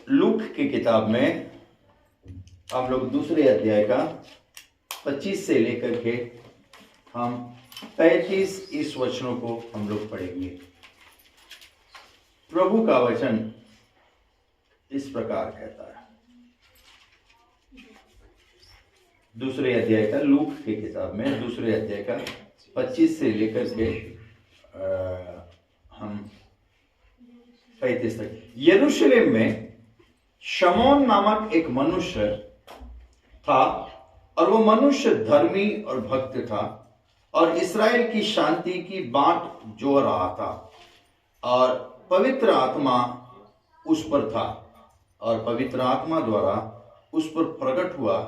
Look की किताब में हम लोग दूसरे अध्याय का 25 से लेकर के हम 35 इस वचनों को हम लोग पढ़ेंगे। प्रभु का वचन इस प्रकार कहता है, दूसरे अध्याय का, लूक की किताब में दूसरे अध्याय का 25 से लेकर के हम 35 तक। यरूशलेम में शमौन नामक एक मनुष्य था और वो मनुष्य धर्मी और भक्त था और इस्राएल की शांति की बाट जो रहा था और पवित्र आत्मा उस पर था और पवित्र आत्मा द्वारा उस पर प्रकट हुआ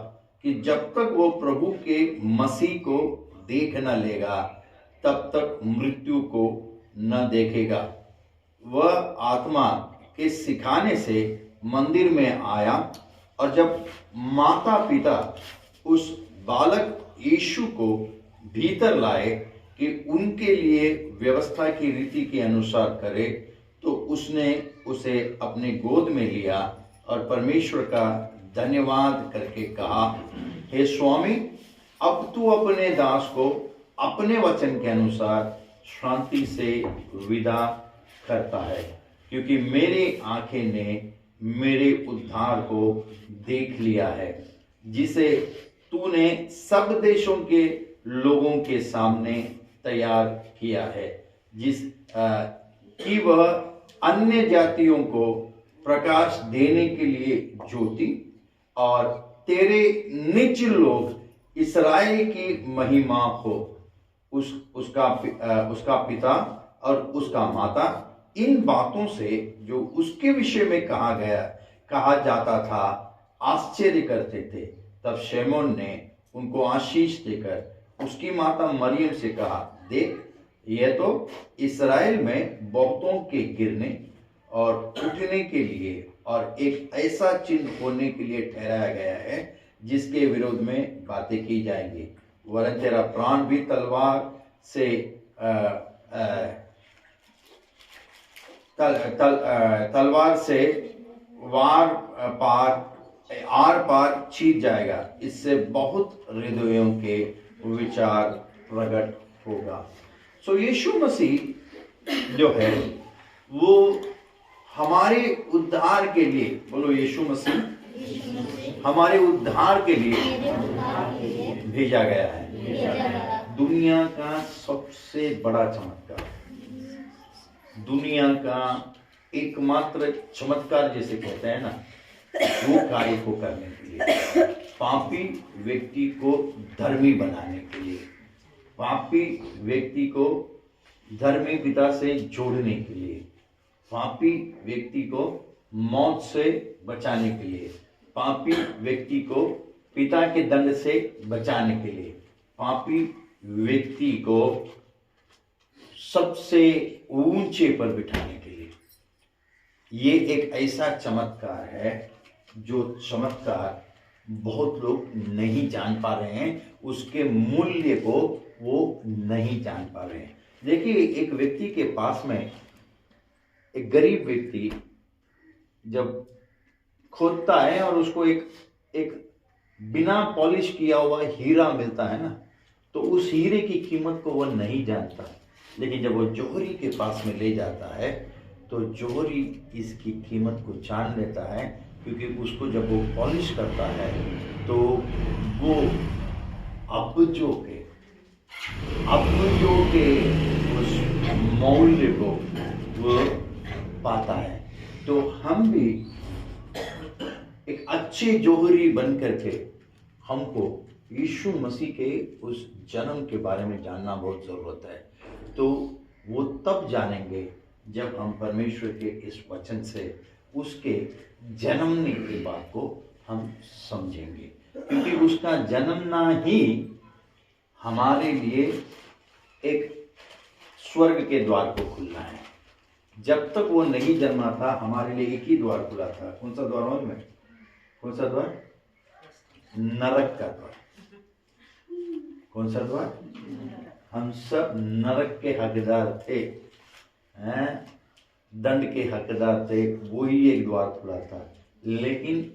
कि जब तक वो प्रभु के मसीह को देख न लेगा तब तक मृत्यु को न देखेगा। वह आत्मा के सिखाने से मंदिर में आया और जब माता पिता उस बालक यीशु को भीतर लाए कि उनके लिए व्यवस्था की रीति के अनुसार करे, तो उसने उसे अपने गोद में लिया और परमेश्वर का धन्यवाद करके कहा, हे स्वामी, अब तू अपने दास को अपने वचन के अनुसार शांति से विदा करता है, क्योंकि मेरी आंखें ने मेरे उद्धार को देख लिया है, जिसे तूने सब देशों के लोगों के सामने तैयार किया है, कि वह अन्य जातियों को प्रकाश देने के लिए ज्योति और तेरे निज लोग इस्राएल की महिमा हो। उसका पिता और उसका माता इन बातों से जो उसके विषय में कहा जाता था आश्चर्य करते थे। तब शमौन ने उनको आशीष देकर उसकी माता मरियम से कहा, देख, यह तो इस्राएल में बहुतों के गिरने और उठने के लिए और एक ऐसा चिन्ह होने के लिए ठहराया गया है जिसके विरोध में बातें की जाएंगी, वरन तेरा प्राण भी तलवार से तलवार से आर पार छीन जाएगा। इससे बहुत हृदयों के विचार प्रकट होगा। सो यीशु मसीह जो है वो हमारे उद्धार के लिए, बोलो यीशु मसीह हमारे उद्धार के लिए भेजा गया है। दुनिया का सबसे बड़ा चमत्कार, दुनिया का एकमात्र चमत्कार जिसे कहते हैं ना, वो कार्य को करने के लिए, पापी व्यक्ति को धर्मी बनाने के लिए, पापी व्यक्ति को धर्मी पिता से जोड़ने के लिए, पापी व्यक्ति को मौत से बचाने के लिए, पापी व्यक्ति को पिता के दंड से बचाने के लिए, पापी व्यक्ति को सबसे ऊंचे पर बिठाने के लिए। ये एक ऐसा चमत्कार है जो चमत्कार बहुत लोग नहीं जान पा रहे हैं, उसके मूल्य को वो नहीं जान पा रहे हैं। देखिए, एक व्यक्ति के पास में, एक गरीब व्यक्ति जब खोदता है और उसको एक बिना पॉलिश किया हुआ हीरा मिलता है ना, तो उस हीरे की कीमत को वो नहीं जानता। लेकिन जब वो जौहरी के पास में ले जाता है तो जौहरी इसकी कीमत को जान लेता है, क्योंकि उसको जब वो पॉलिश करता है तो वो अब्जों के उस मूल्य को वो पाता है। तो हम भी एक अच्छे जौहरी बन करके हमको यीशु मसीह के उस जन्म के बारे में जानना बहुत ज़रूरत है। तो वो तब जानेंगे जब हम परमेश्वर के इस वचन से उसके जन्मने की बात को हम समझेंगे, क्योंकि उसका जन्मना ही हमारे लिए एक स्वर्ग के द्वार को खुलना है। जब तक वो नहीं जन्मा था हमारे लिए एक ही द्वार खुला था। कौन सा द्वार मालूम है? कौन सा द्वार? नरक का द्वार। कौन सा द्वार? हम सब नरक के हकदार थे, दंड के हकदार थे। वो ही एक द्वार खुला था, लेकिन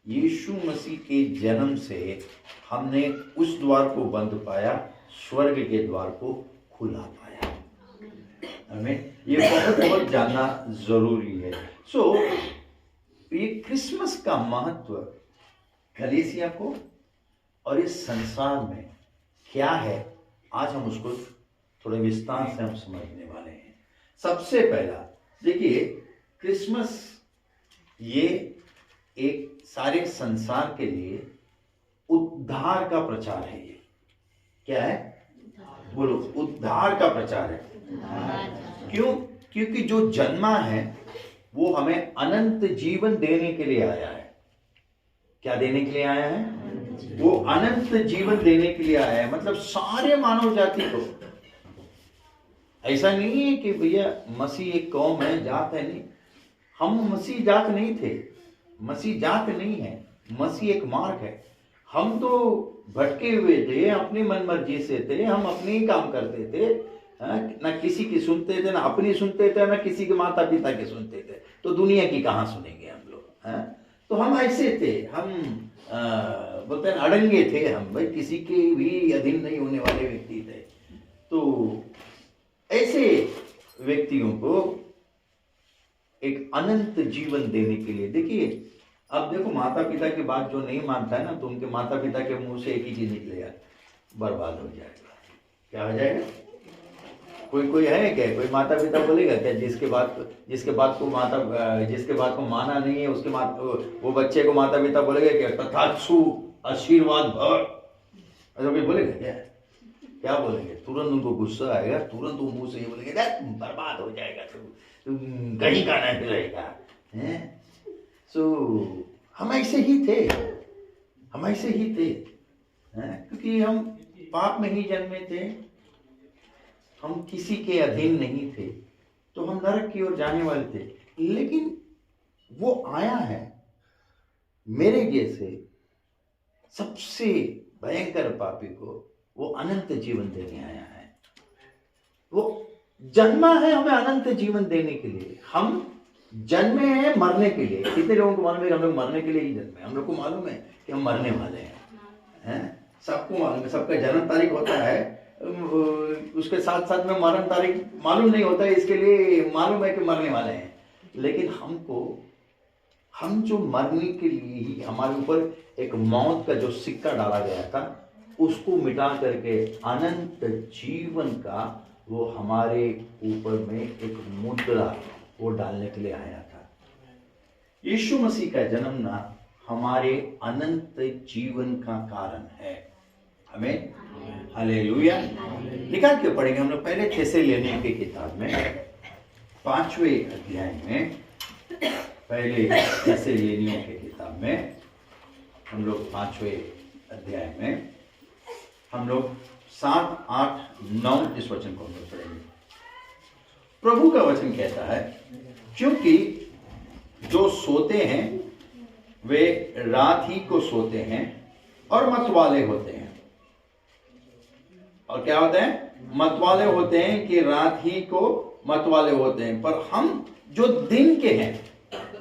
यीशु मसीह के जन्म से हमने उस द्वार को बंद पाया, स्वर्ग के द्वार को खुला पाया। हमें ये बहुत बहुत जानना जरूरी है। ये क्रिसमस का महत्व कलीसिया को और इस संसार में क्या है, आज हम उसको थोड़े विस्तार से हम समझने वाले हैं। सबसे पहला देखिए, क्रिसमस ये एक सारे संसार के लिए उद्धार का प्रचार है। ये क्या है? बोलो, उद्धार का प्रचार है। क्यों? क्योंकि जो जन्मा है वो हमें अनंत जीवन देने के लिए आया है। क्या देने के लिए आया है? वो अनंत जीवन देने के लिए आया है। मतलब सारे मानव जाति को। ऐसा नहीं है कि भैया मसीह एक कौम है, जात है, नहीं। हम मसीह जात नहीं थे, मसीह जात नहीं है, मसीह एक मार्ग है। हम तो भटके हुए थे, अपनी मन मर्जी से थे, हम अपने ही काम करते थे, ना किसी की सुनते थे, ना अपनी सुनते थे, ना किसी के माता पिता की सुनते थे। तो दुनिया की कहाँ सुनेंगे हम लोग? तो हम ऐसे थे, हम बोलते हैं अड़ंगे थे हम, भाई किसी के भी अधीन नहीं होने वाले व्यक्ति थे। तो ऐसे व्यक्तियों को एक अनंत जीवन देने के लिए, देखिए अब देखो, माता पिता की बात जो नहीं मानता है ना, तो उनके माता पिता के मुंह से एक ही चीज निकलेगा, बर्बाद हो जाएगा। क्या हो जाएगा? कोई है क्या? कोई माता पिता बोलेगा क्या जिसके बात को माना नहीं है, उसके वो बच्चे को माता पिता बोलेगा क्या तथास्तु आशीर्वाद भव? ऐसा कोई बोलेगा क्या? क्या बोलेंगे? तुरंत उनको गुस्सा आएगा, तुरंत वो मुंह से ये बोलेंगे बर्बाद हो जाएगा, तुम कहीं का नहीं रहेगा। हम ऐसे ही थे, क्योंकि हम पाप में ही जन्मे थे, हम किसी के अधीन नहीं थे, तो हम नरक की ओर जाने वाले थे। लेकिन वो आया है मेरे जैसे सबसे भयंकर पापी को, वो अनंत जीवन देने आया है। वो जन्मा है हमें अनंत जीवन देने के लिए। हम जन्मे हैं मरने के लिए। कितने लोगों को मालूम है कि हम लोग मरने के लिए ही जन्मे? हम लोग को मालूम है कि हम मरने वाले हैं? सबको मालूम है। सबका जन्म तारीख होता है, उसके साथ साथ में मरण तारीख मालूम नहीं होता है, इसके लिए मालूम है कि मरने वाले हैं। लेकिन हम जो मरने के लिए ही, हमारे ऊपर एक मौत का जो सिक्का डाला गया था, उसको मिटा करके अनंत जीवन का वो हमारे ऊपर में एक मुद्रा वो डालने के लिए आया था। यीशु मसीह का जन्म ना हमारे अनंत जीवन का कारण है। हमें हालेलुया। निकाल के पढ़ेंगे हम लोग पहले थेसलोनियों की किताब में 5वें अध्याय में, पहले थेसलोनियों की किताब में हम लोग 5वें अध्याय में हम लोग 7, 8, 9 इस वचन को हम लोग पढ़ेंगे। प्रभु का वचन कहता है, क्योंकि जो सोते हैं वे रात ही को सोते हैं और मतवाले होते हैं। और क्या होते हैं? मतवाले होते हैं कि रात ही को मतवाले होते हैं। पर हम जो दिन के हैं,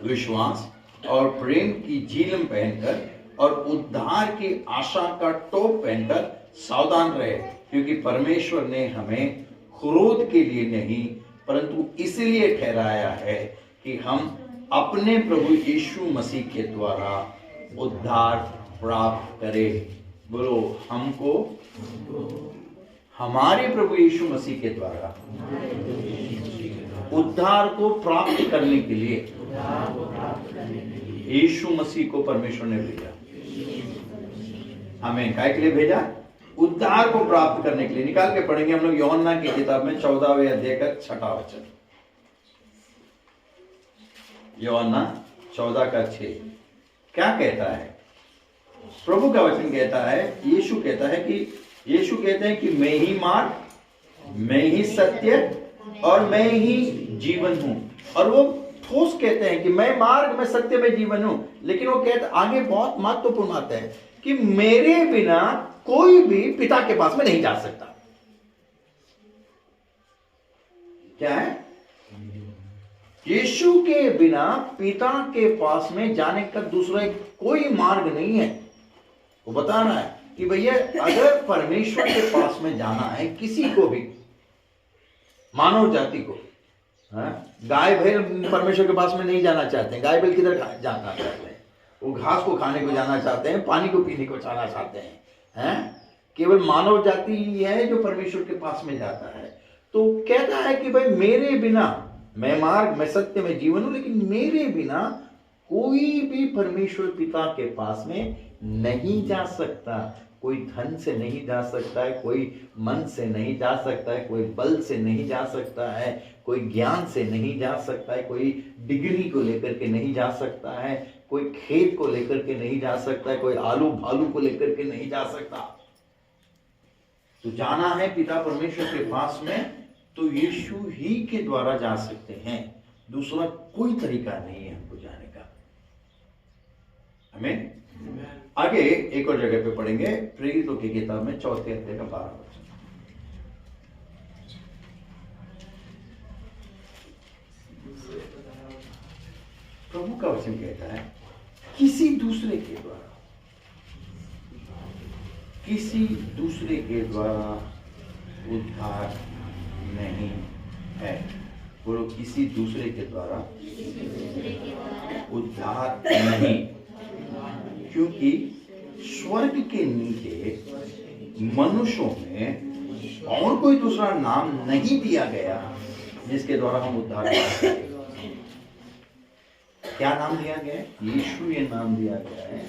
विश्वास और प्रेम की झिलम पहनकर और उद्धार की आशा का टोप पहनकर सावधान रहे, क्योंकि परमेश्वर ने हमें क्रोध के लिए नहीं परंतु इसलिए ठहराया है कि हम अपने प्रभु यीशु मसीह के द्वारा उद्धार प्राप्त करें। बोलो, हमको हमारे प्रभु यीशु मसीह के द्वारा उद्धार को प्राप्त करने के लिए यीशु मसीह को परमेश्वर ने भेजा। हमें काय के लिए भेजा? उद्धार को प्राप्त करने के लिए। निकाल के पढ़ेंगे हम लोग यूहन्ना की किताब में 14वें अध्याय का 6वां वचन। यूहन्ना 14 का 6 क्या कहता है? प्रभु का वचन कहता है, यीशु कहते हैं कि मैं ही मार्ग, मैं ही सत्य और मैं ही जीवन हूं। और वो ठोस कहते हैं कि मैं मार्ग, मैं सत्य, मैं जीवन हूं। लेकिन वो कहते आगे बहुत महत्वपूर्ण बात है कि मेरे बिना कोई भी पिता के पास में नहीं जा सकता। क्या है? यीशु के बिना पिता के पास में जाने का दूसरा कोई मार्ग नहीं है। वो बता रहा है कि भैया अगर परमेश्वर के पास में जाना है किसी को भी, मानव जाति को, गाय बैल परमेश्वर के पास में नहीं जाना चाहते हैं। गाय बैल किधर जाना चाहते हैं? वो घास को खाने को जाना चाहते हैं, पानी को पीने को जाना चाहते हैं। केवल मानव जाति ही है जो परमेश्वर के पास में जाता है। तो कहता है कि भाई मेरे बिना, मैं मार्ग, मैं सत्य, मैं जीवन हूं, लेकिन मेरे बिना कोई भी परमेश्वर पिता के पास में नहीं जा सकता। कोई धन से नहीं जा सकता है, कोई मन से नहीं जा सकता है, कोई बल से नहीं जा सकता है, कोई ज्ञान से नहीं जा सकता है, कोई डिग्री को लेकर के नहीं जा सकता है, कोई खेत को लेकर के नहीं जा सकता है, कोई आलू भालू को लेकर के नहीं जा सकता। तो जाना है पिता परमेश्वर के पास में तो यीशु ही के द्वारा जा सकते हैं। दूसरा कोई तरीका नहीं है हमको जाने का। हमें आगे एक और जगह पे पढ़ेंगे, प्रेरितों की किताब में 4 अध्याय का 12 वचन। प्रभु का वचन कहता है किसी दूसरे के द्वारा, किसी दूसरे के द्वारा उद्धार नहीं है। बोलो, किसी दूसरे के द्वारा उद्धार नहीं, क्योंकि स्वर्ग के नीचे मनुष्यों में और कोई दूसरा नाम नहीं दिया गया जिसके द्वारा हम उद्धार पा सकें। क्या नाम दिया गया है? यीशु ये नाम दिया गया है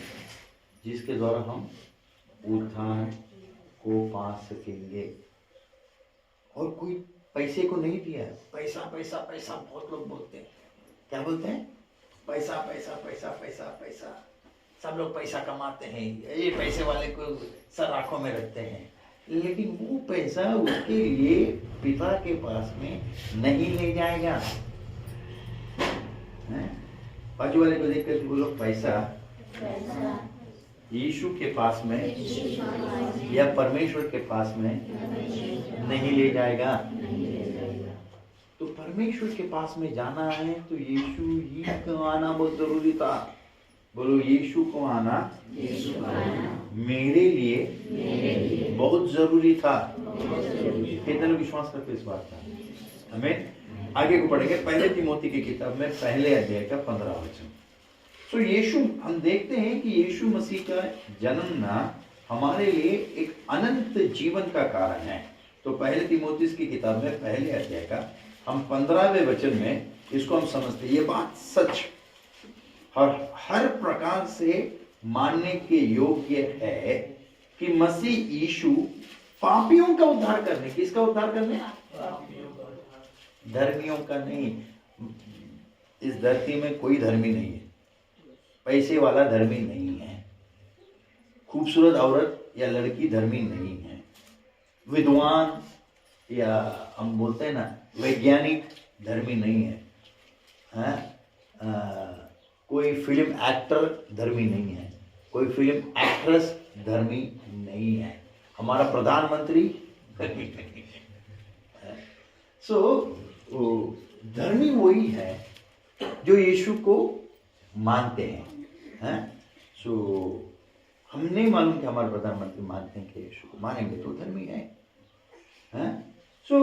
जिसके द्वारा हम उद्धार को पा सकेंगे। और कोई पैसे को नहीं दिया है। पैसा पैसा पैसा बहुत लोग बोलते हैं। क्या बोलते हैं? पैसा पैसा पैसा पैसा पैसा। सब लोग पैसा कमाते हैं, ये पैसे वाले को सर आंखों में रखते हैं, लेकिन वो पैसा उसके लिए पिता के पास में नहीं ले जाएगा। बाजू वाले को देख कर बोलो, पैसा यीशु के पास में या परमेश्वर के पास में नहीं ले जाएगा। तो परमेश्वर के पास में जाना है तो यीशु ही को आना बहुत जरूरी था। बोलो, यीशु को आना मेरे लिए बहुत जरूरी था। कितने लोग विश्वास करते इस बात का? हमें आगे को पढ़ेंगे, पहले तिमोथी की किताब में 1 अध्याय का 15 वचन। तो यीशु, हम देखते हैं कि यीशु मसीह का जन्मना हमारे लिए एक अनंत जीवन का कारण है। तो पहले तिमोथी की किताब में 1 अध्याय का हम 15वें वचन में इसको हम समझते हैं। ये बात सच और हर प्रकार से मानने के योग्य है कि मसीह यीशु पापियों का उद्धार करने, किसका उद्धार करने? धर्मियों का नहीं। इस धरती में कोई धर्मी नहीं है, पैसे वाला धर्मी नहीं है, खूबसूरत औरत या लड़की धर्मी नहीं है, विद्वान या हम बोलते हैं ना वैज्ञानिक धर्मी नहीं है, कोई फिल्म एक्टर धर्मी नहीं है, कोई फिल्म एक्ट्रेस धर्मी नहीं है, हमारा प्रधानमंत्री धर्मी नहीं है। सो धर्मी वही है जो यीशु को मानते हैं। सो हम नहीं मालूम कि हमारे प्रधानमंत्री मानते हैं कि यीशु को, मानेंगे तो धर्मी है। सो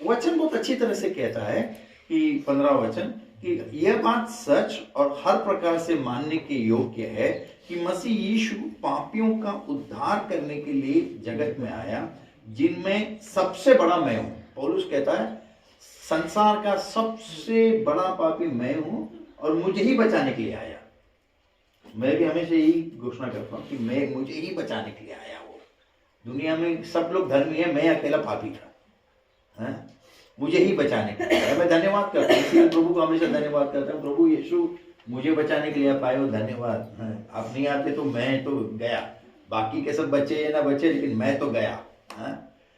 वचन बहुत अच्छी तरह से कहता है कि 15 वचन कि यह बात सच और हर प्रकार से मानने के योग्य है कि मसीह यीशु पापियों का उद्धार करने के लिए जगत में आया, जिनमें सबसे बड़ा मैं हूं। पौलुस कहता है संसार का सबसे बड़ा पापी मैं हूं और मुझे ही बचाने के लिए आया। मैं भी हमेशा यही घोषणा करता हूं कि मैं, मुझे ही बचाने के लिए आया। वो दुनिया में सब लोग धर्मी है, मैं अकेला पापी था, मुझे ही बचाने के लिए। मैं धन्यवाद करता हूँ, इसीलिए प्रभु को हमेशा धन्यवाद करता हूँ। प्रभु यीशु मुझे बचाने के लिए आप आए हो, धन्यवाद। आप नहीं आते तो मैं तो गया, बाकी के सब बचे या ना बचे, लेकिन मैं तो गया।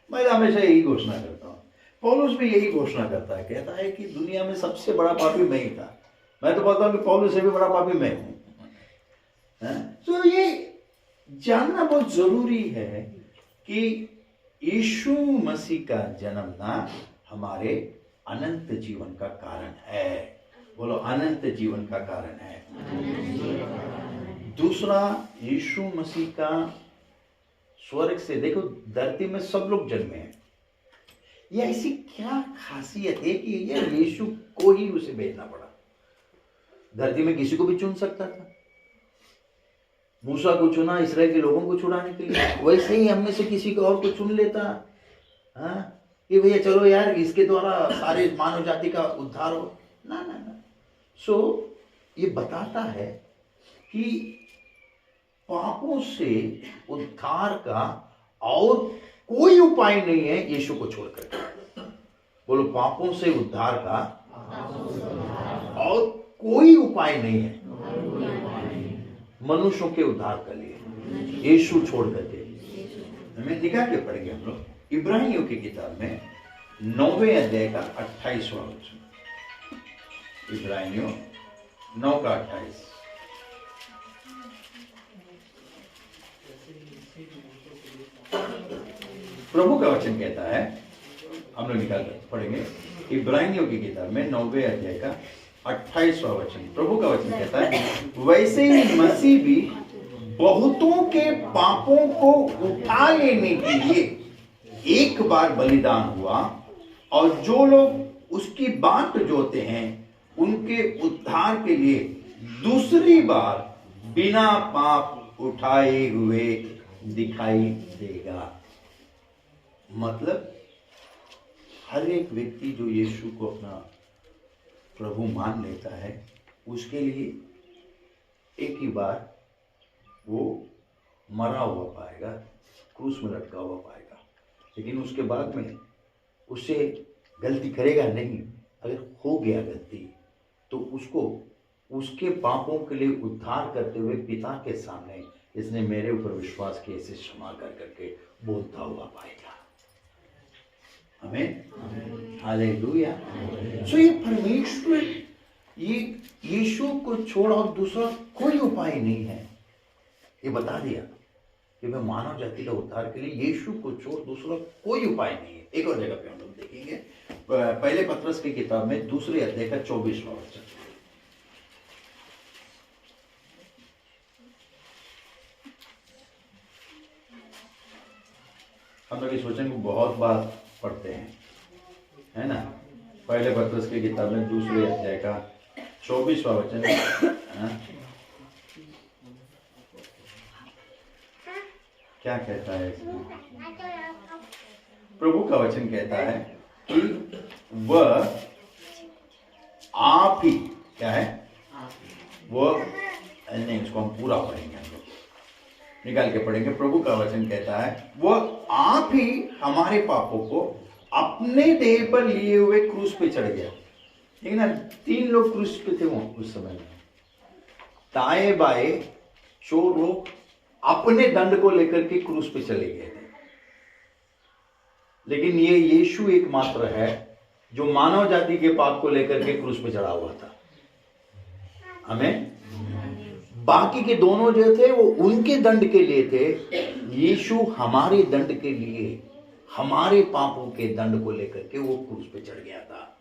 मैं हमेशा यही घोषणा करता हूँ। पौलुस भी यही घोषणा करता है, कहता है कि दुनिया में सबसे बड़ा पापी मैं ही था। मैं तो बोलता हूँ कि पौलुस से भी बड़ा पापी मैं हूँ। तो ये जानना बहुत जरूरी है कि यीशु मसीह का जन्मना हमारे अनंत जीवन का कारण है। बोलो अनंत जीवन का कारण है। दूसरा, यीशु मसीह का स्वर्ग से, देखो धरती में सब लोग जन्मे हैं, ये ऐसी क्या खासियत है कि ये यीशु को ही उसे भेजना पड़ा? धरती में किसी को भी चुन सकता था। मूसा को चुना इस्राएल के लोगों को छुड़ाने के लिए, वैसे ही हम में से किसी को और को चुन लेता, हाँ, कि भैया चलो यार इसके द्वारा सारे मानव जाति का उद्धार हो। ना ना ना। सो ये बताता है कि पापों से उद्धार का और कोई उपाय नहीं है यीशु को छोड़कर। बोलो, पापों से उद्धार का और कोई उपाय नहीं है मनुष्यों के उद्धार के लिए यीशु छोड़ करके। हमें लिखा के पढ़ेंगे हम लोग इब्रानियों की किताब में 9वें अध्याय का 28वां वचन। इब्रानियों 9 का 28। प्रभु का वचन कहता है, हम लोग निकाल कर पढ़ेंगे इब्रानियों की किताब में 9वें अध्याय का 28वां वचन। प्रभु का वचन कहता है, वैसे ही मसीह भी बहुतों के पापों को उठा लेने के लिए एक बार बलिदान हुआ, और जो लोग उसकी बाट जोते हैं उनके उद्धार के लिए दूसरी बार बिना पाप उठाए हुए दिखाई देगा। मतलब हर एक व्यक्ति जो यीशु को अपना प्रभु मान लेता है, उसके लिए एक ही बार वो मरा हुआ पाएगा, क्रूस में लटका हुआ पाएगा, लेकिन उसके बाद में उससे गलती करेगा नहीं। अगर हो गया गलती तो उसको उसके पापों के लिए उद्धार करते हुए पिता के सामने, इसने मेरे ऊपर विश्वास किया, इसे क्षमा कर करके बोलता हुआ पाएगा। आमीन, हालेलुया। सो ये परमेश्वर, ये यीशु को छोड़ और दूसरा कोई उपाय नहीं है। ये बता दिया कि मैं मानव जाति का उद्धार के लिए यीशु को छोड़ दूसरा कोई उपाय नहीं है। एक और जगह पे हम लोग देखेंगे, पहले पत्रस की किताब में 2 अध्याय का 24वां वचन। हम लोग इस वचन को बहुत बार पढ़ते हैं, है ना। पहले पत्रस की किताब में 2 अध्याय का 24वां वचन, क्या कहता है इसमें? प्रभु का वचन कहता है कि वह आप ही, क्या है वह, नहीं इसको हम पूरा पढ़ेंगे, हम लोग निकाल के पढ़ेंगे। प्रभु का वचन कहता है, वह आप ही हमारे पापों को अपने देह पर लिए हुए क्रूस पे चढ़ गया। ठीक ना, 3 लोग क्रूस पे थे वो उस समय में, दाएं बाएं चोर लोग अपने दंड को लेकर के क्रूस पे चले गए थे, लेकिन ये यीशु एकमात्र है जो मानव जाति के पाप को लेकर के क्रूस पे चढ़ा हुआ था। हमें बाकी के दोनों जो थे वो उनके दंड के लिए थे, यीशु हमारे दंड के लिए, हमारे पापों के दंड को लेकर के वो क्रूस पे चढ़ गया था।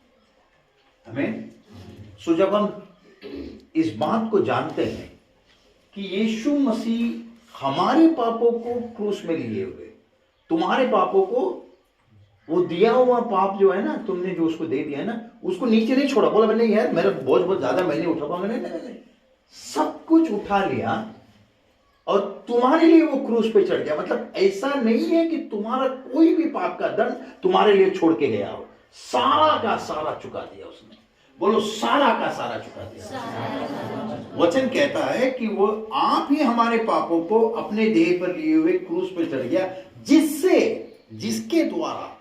हमें सो जब हम इस बात को जानते हैं कि यीशु मसीह हमारे पापों को क्रूस में लिए हुए, तुम्हारे पापों को, वो दिया हुआ पाप जो है ना, तुमने जो उसको दे दिया है ना, उसको नीचे नहीं छोड़ा, बोला नहीं यार मेरा बोझ बहुत ज्यादा, मैं नहीं उठा पाऊंगा, नहीं, सब कुछ उठा लिया और तुम्हारे लिए वो क्रूस पे चढ़ गया। मतलब ऐसा नहीं है कि तुम्हारा कोई भी पाप का दंड तुम्हारे लिए छोड़ के गया हो, सारा का सारा चुका दिया उसने। बोलो, सारा का सारा चुका दिया। वचन कहता है कि वो आप ही हमारे पापों को अपने देह पर लिए हुए क्रूस पर चढ़ गया, जिससे, जिसके द्वारा,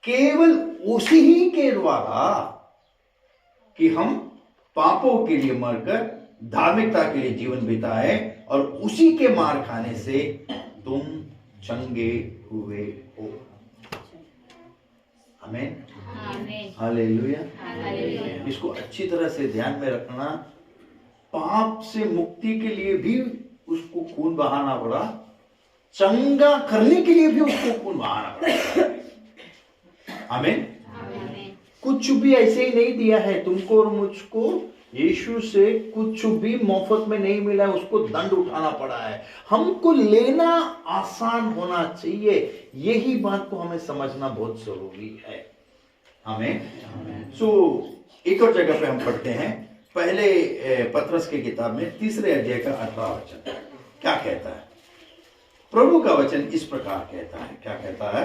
केवल उसी ही के द्वारा कि हम पापों के लिए मरकर धार्मिकता के लिए जीवन बिताए, और उसी के मार खाने से तुम चंगे हुए हो। आमीन, हालेलुया। इसको अच्छी तरह से ध्यान में रखना। पाप से मुक्ति के लिए भी उसको खून बहाना पड़ा, चंगा करने के लिए भी उसको खून बहाना पड़ा। आमीन। कुछ भी ऐसे ही नहीं दिया है तुमको और मुझको। यीशु से कुछ भी मुफ्त में नहीं मिला है, उसको दंड उठाना पड़ा है। हमको लेना आसान होना चाहिए, यही बात को हमें समझना बहुत जरूरी है। हमें एक और जगह पे हम पढ़ते हैं, पहले पतरस की किताब में 3 अध्याय का 18 वचन क्या कहता है। प्रभु का वचन इस प्रकार कहता है, क्या कहता है,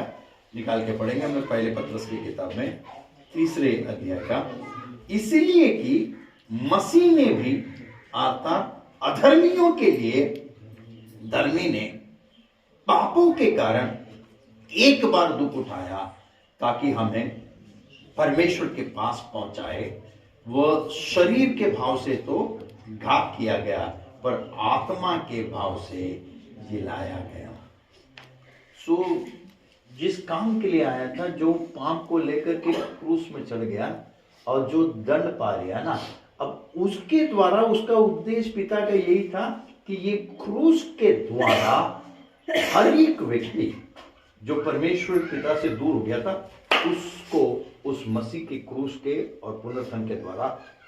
निकाल के पढ़ेंगे हम लोग पहले पतरस की किताब में 3 अध्याय का। इसलिए कि मसीह ने भी अर्थात अधर्मियों के लिए धर्मी ने पापों के कारण एक बार दुख उठाया ताकि हमें परमेश्वर के पास पहुंचाए। वह शरीर के भाव से तो घात किया गया पर आत्मा के भाव से जिलाया गया। जिस काम के लिए आया था, जो पाप को लेकर के क्रूस में चढ़ गया और जो दंड पा लिया ना, अब उसके द्वारा उसका उद्देश्य पिता का यही था कि ये क्रूस के द्वारा हर एक व्यक्ति जो परमेश्वर पिता से दूर हो गया था उसको उस मसीह के क्रूस के और पुनरुत्थान के द्वारा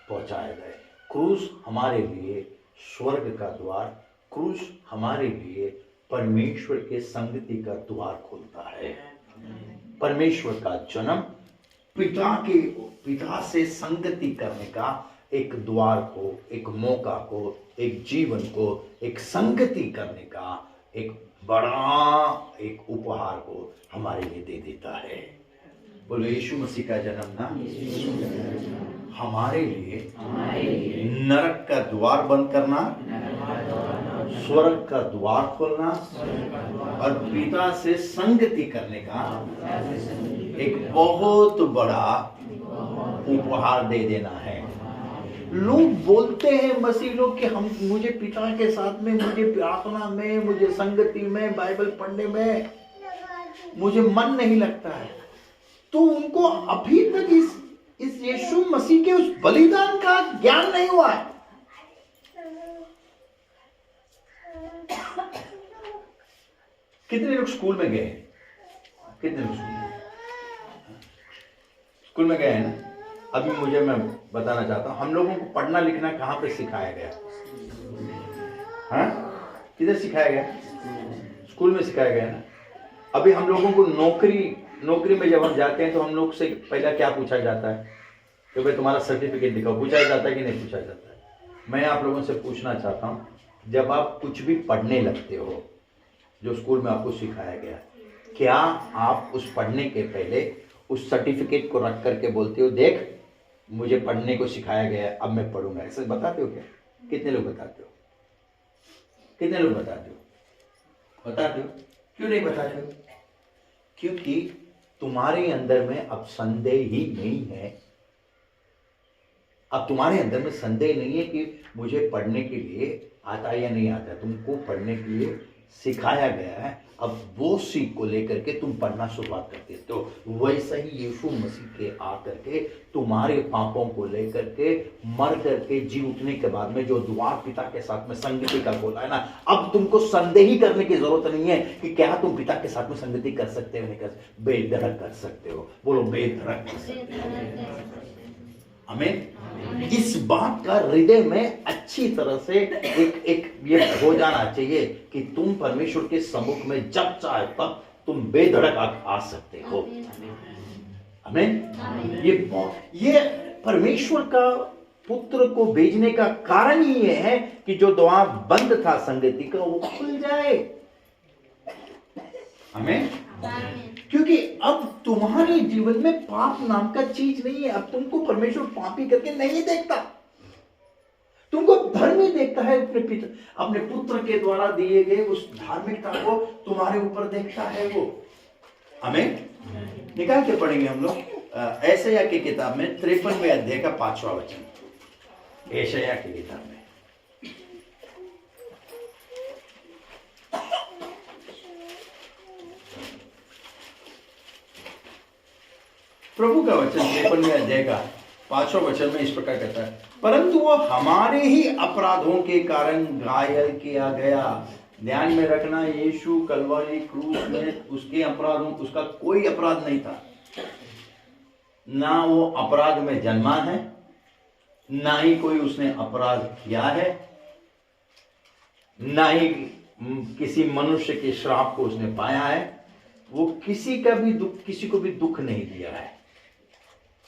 पहुंचाया गया। क्रूस हमारे लिए स्वर्ग का द्वार, क्रूस हमारे लिए परमेश्वर के संगति का द्वार खोलता है। परमेश्वर का जन्म पिता से संगति करने का एक द्वार को, एक मौका को, एक जीवन को, एक संगति करने का एक बड़ा एक उपहार को हमारे लिए दे देता है। बोलो यीशु मसीह का जन्म ना हमारे लिए नरक का द्वार बंद करना, स्वर्ग का द्वार खोलना और पिता से संगति करने का एक बहुत बड़ा उपहार दे देना है। लोग बोलते हैं, मसीह लोग, कि हम मुझे पिता के साथ में, मुझे प्रार्थना में, मुझे संगति में, बाइबल पढ़ने में मुझे मन नहीं लगता है। तो उनको अभी तक इस यीशु मसीह के उस बलिदान का ज्ञान नहीं हुआ है। कितने लोग स्कूल में गए? कितने लोग स्कूल में गए हैं ना? अभी मैं बताना चाहता हूं, हम लोगों को पढ़ना लिखना कहां पे सिखाया गया? हाँ, किधर सिखाया गया? स्कूल में सिखाया गया ना। अभी हम लोगों को नौकरी में जब हम जाते हैं तो हम लोग से पहला क्या पूछा जाता है कि भाई तुम्हारा सर्टिफिकेट दिखाओ। पूछा जाता है कि नहीं पूछा जाता है? मैं आप लोगों से पूछना चाहता हूं, जब आप कुछ भी पढ़ने लगते हो जो स्कूल में आपको सिखाया गया, क्या आप उस पढ़ने के पहले उस सर्टिफिकेट को रख करके बोलते हो, देख मुझे पढ़ने को सिखाया गया है, अब मैं पढ़ूंगा? ऐसे बताते हो क्या? कितने लोग बताते हो? कितने लोग बताते हो? बताते हो? क्यों नहीं बताते हो? क्योंकि तुम्हारे अंदर में अब संदेह ही नहीं है। अब तुम्हारे अंदर में संदेह नहीं है कि मुझे पढ़ने के लिए आता है या नहीं आता। तुमको पढ़ने के लिए सिखाया गया है। अब वो सीख को लेकर के तुम पढ़ना शुरुआत करते हो। तो वैसा ही यीशु मसीह के आकर के तुम्हारे पापों को लेकर के मर करके जी उठने के बाद में जो द्वार पिता के साथ में संगति का खोला है ना, अब तुमको संदेह ही करने की जरूरत नहीं है कि क्या तुम पिता के साथ में संगति कर सकते हो, नहीं कर, बेधड़क कर सकते हो। बोलो बेधड़क कर सकते हो। हमें इस बात का हृदय में अच्छी तरह से एक ये हो जाना चाहिए कि तुम परमेश्वर के सम्मुख में जब चाहे तब तुम बेधड़क आ सकते हो। हमें ये परमेश्वर का पुत्र को भेजने का कारण ही ये है कि जो द्वार बंद था संगति का वो खुल जाए। हमें क्योंकि अब तुम्हारे जीवन में पाप नाम का चीज नहीं है। अब तुमको परमेश्वर पापी करके नहीं देखता, तुमको धर्मी देखता है। अपने पुत्र के द्वारा दिए गए उस धार्मिकता को तुम्हारे ऊपर देखता है वो। हमें निकाल के पढ़ेंगे हम लोग यशायाह की किताब में 53वें अध्याय का 5वां वचन। यशायाह की किताब में प्रभु का वचन 53वें अध्याय का 5वां वचन में इस प्रकार कहता है, परंतु वो हमारे ही अपराधों के कारण घायल किया गया। ध्यान में रखना, यीशु कलवरी क्रूस में उसके अपराधों, उसका कोई अपराध नहीं था। ना वो अपराध में जन्मा है, ना ही कोई उसने अपराध किया है, ना ही किसी मनुष्य के श्राप को उसने पाया है। वो किसी को भी दुख नहीं दिया है,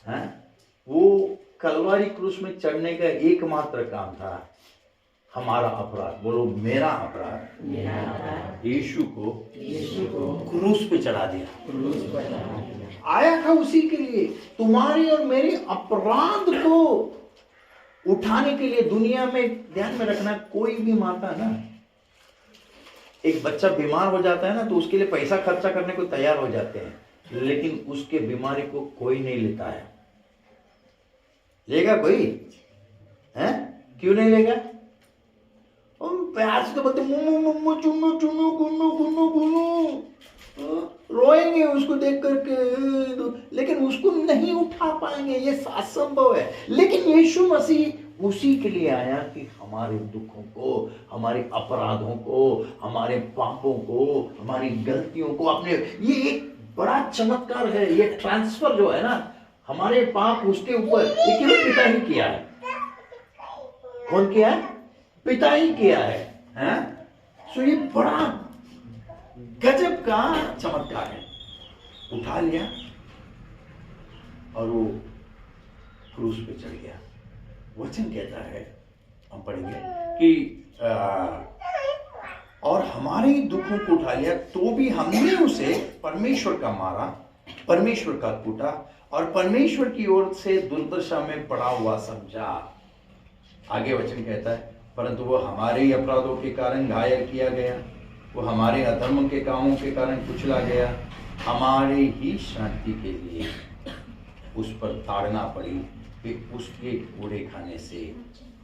हाँ? वो कलवारी क्रूस में चढ़ने का एकमात्र काम था हमारा अपराध, बोलो मेरा अपराध, यीशु को क्रूस पे चढ़ा दिया। आया था उसी के लिए, तुम्हारे और मेरे अपराध को उठाने के लिए। दुनिया में ध्यान में रखना, कोई भी माता ना, एक बच्चा बीमार हो जाता है ना तो उसके लिए पैसा खर्चा करने को तैयार हो जाते हैं, लेकिन उसके बीमारी को कोई नहीं लेता है। लेगा कोई? है? क्यों नहीं लेगा? प्यार से तो बोलते मुन्नू चुन्नू चुन्नू गुन्नू गुन्नू गुन्नू, रोएंगे उसको देख करके, लेकिन उसको नहीं उठा पाएंगे, ये असंभव है। लेकिन यीशु मसीह उसी के लिए आया कि हमारे दुखों को, हमारे अपराधों को, हमारे पापों को, हमारी गलतियों को अपने, ये एक बड़ा चमत्कार है। ये ट्रांसफर जो है ना, हमारे पाप उसके ऊपर, ये केवल पिता ही किया है। कौन किया है? पिता ही किया है। सो ये बड़ा गजब का चमत्कार है। उठा लिया और वो क्रूस पे चढ़ गया। वचन कहता है, हम पढ़ेंगे कि और हमारे दुखों को उठा लिया, तो भी हमने उसे परमेश्वर का मारा, परमेश्वर का कूटा और परमेश्वर की ओर से दुर्दशा में पड़ा हुआ समझा। आगे वचन कहता है, परंतु वो हमारे ही अपराधों के कारण घायल किया गया, वो हमारे अधर्म के कामों के कारण कुचला गया, हमारे ही शांति के लिए उस पर ताड़ना पड़ी कि उसके कोड़े खाने से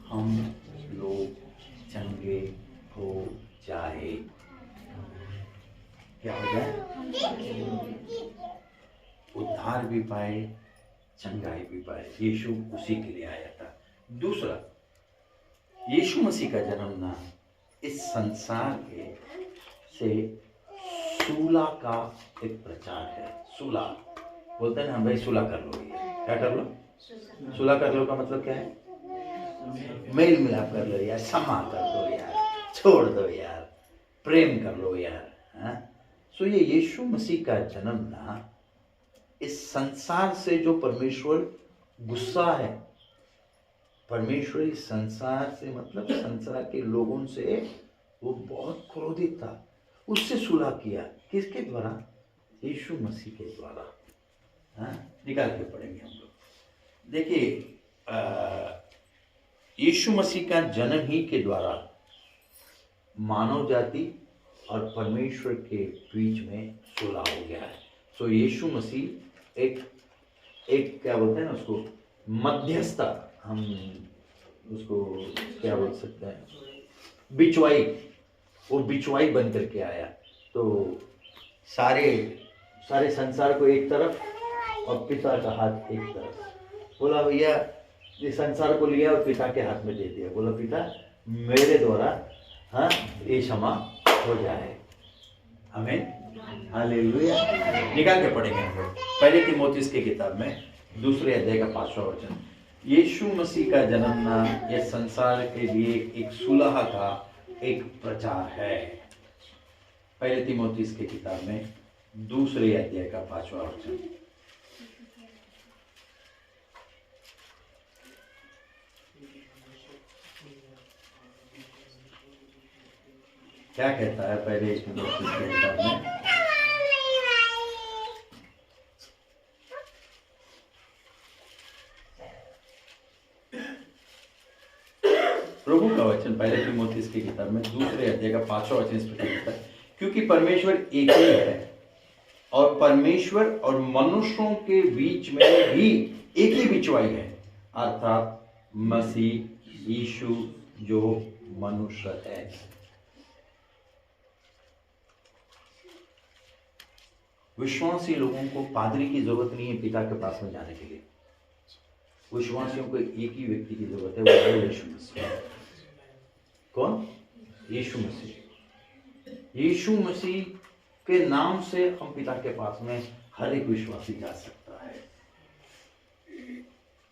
हम लोग चंगे हो जाए। क्या हो जाए? उद्धार भी पाए, चंगाई भी पाए। यीशु उसी के लिए आया था। दूसरा, यीशु मसीह का जन्म ना इस संसार के से सूला का एक प्रचार है। सूला बोलते हैं ना, भाई सूला कर लो। ये क्या कर लो? सूला कर लो का मतलब क्या है? मेल मिलाप कर लो यार, क्षमा कर दो यार, छोड़ दो यार, प्रेम कर लो यार। सो ये यीशु मसीह का जन्म ना इस संसार से जो परमेश्वर गुस्सा है, परमेश्वर इस संसार से मतलब संसार के लोगों से वो बहुत क्रोधित था, उससे सुलह किया। किसके द्वारा? यीशु मसीह के द्वारा। निकाल के पढ़ेंगे हम लोग। देखिए, यीशु मसीह का जन्म ही के द्वारा मानव जाति और परमेश्वर के बीच में सुलह हो गया है। सो यीशु मसीह एक क्या बोलते हैं ना उसको, मध्यस्थ, हम उसको क्या बोल सकते हैं, बिचवाई। वो बिचवाई बन करके आया। तो सारे संसार को एक तरफ और पिता का हाथ एक तरफ। बोला भैया ये संसार को लिया और पिता के हाथ में दे दिया। बोला पिता मेरे द्वारा ये क्षमा हो जाए। आमीन, हालेलुया। निकाल के पढ़ेंगे हम लोग पहले तीमुथियुस की किताब में 2 अध्याय का 5वां वचन। यीशु मसीह का जन्मना यह संसार के लिए एक सुलह का एक प्रचार है। पहले तीमुथियुस की किताब में 2 अध्याय का 5वां वचन। क्या कहता है पहले तीमुथियुस की किताब में? प्रभु का वचन पहले तीमुथियुस की किताब में 2 अध्याय का 5वां वचन इस प्रकार कहता है, क्योंकि परमेश्वर एक ही है और परमेश्वर और मनुष्यों के बीच में भी एक ही बिचवाई है, अर्थात मसीह यीशु जो मनुष्य है। विश्वासी लोगों को पादरी की जरूरत नहीं है पिता के पास में जाने के लिए। विश्वासियों को एक ही व्यक्ति की जरूरत है, वो है यीशु मसीह। कौन? यीशु मसीह। यीशु मसीह के नाम से हम पिता के पास में हर एक विश्वासी जा सकता है।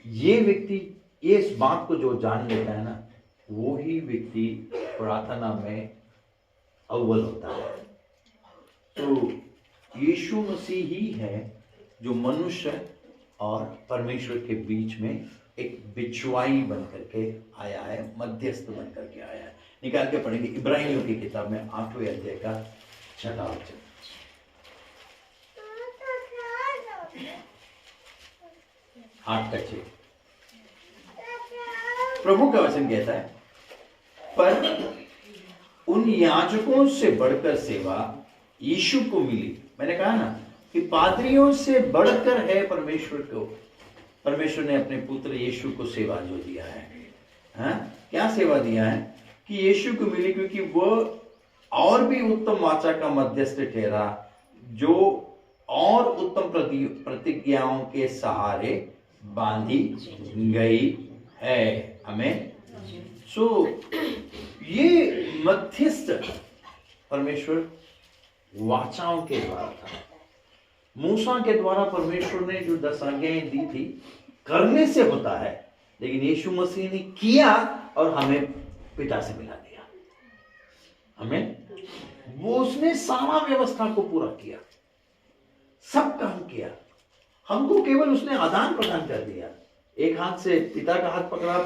ये व्यक्ति इस बात को जो जान लेता है ना, वो ही व्यक्ति प्रार्थना में अव्वल होता है। तो यीशु मसीह ही है जो मनुष्य और परमेश्वर के बीच में एक बिचवाई बन करके आया है, मध्यस्थ बन करके आया है। निकाल के पढ़ेंगे इब्रानियों की किताब में 8वें अध्याय का 6वां वचन। 8:6 प्रभु का वचन कहता है, पर उन याजकों से बढ़कर सेवा यीशु को मिली। मैंने कहा ना कि पादरियों से बढ़कर है परमेश्वर को, परमेश्वर ने अपने पुत्र यीशु को सेवा जो दिया है। क्या सेवा दिया है कि यीशु को मिली, क्योंकि वह और भी उत्तम वाचा का मध्यस्थ ठहरा, जो और उत्तम प्रतिज्ञाओं के सहारे बांधी गई है। हमें ये मध्यस्थ परमेश्वर वाचाओं के द्वारा था। मूसा के द्वारा परमेश्वर ने जो 10 आज्ञाएं दी थी करने से होता है, लेकिन यीशु मसीह ने किया और हमें पिता से मिला दिया। हमें वो उसने सारा व्यवस्था को पूरा किया, सब काम किया, हमको केवल उसने आदान प्रदान कर दिया। एक हाथ से पिता का हाथ पकड़ा,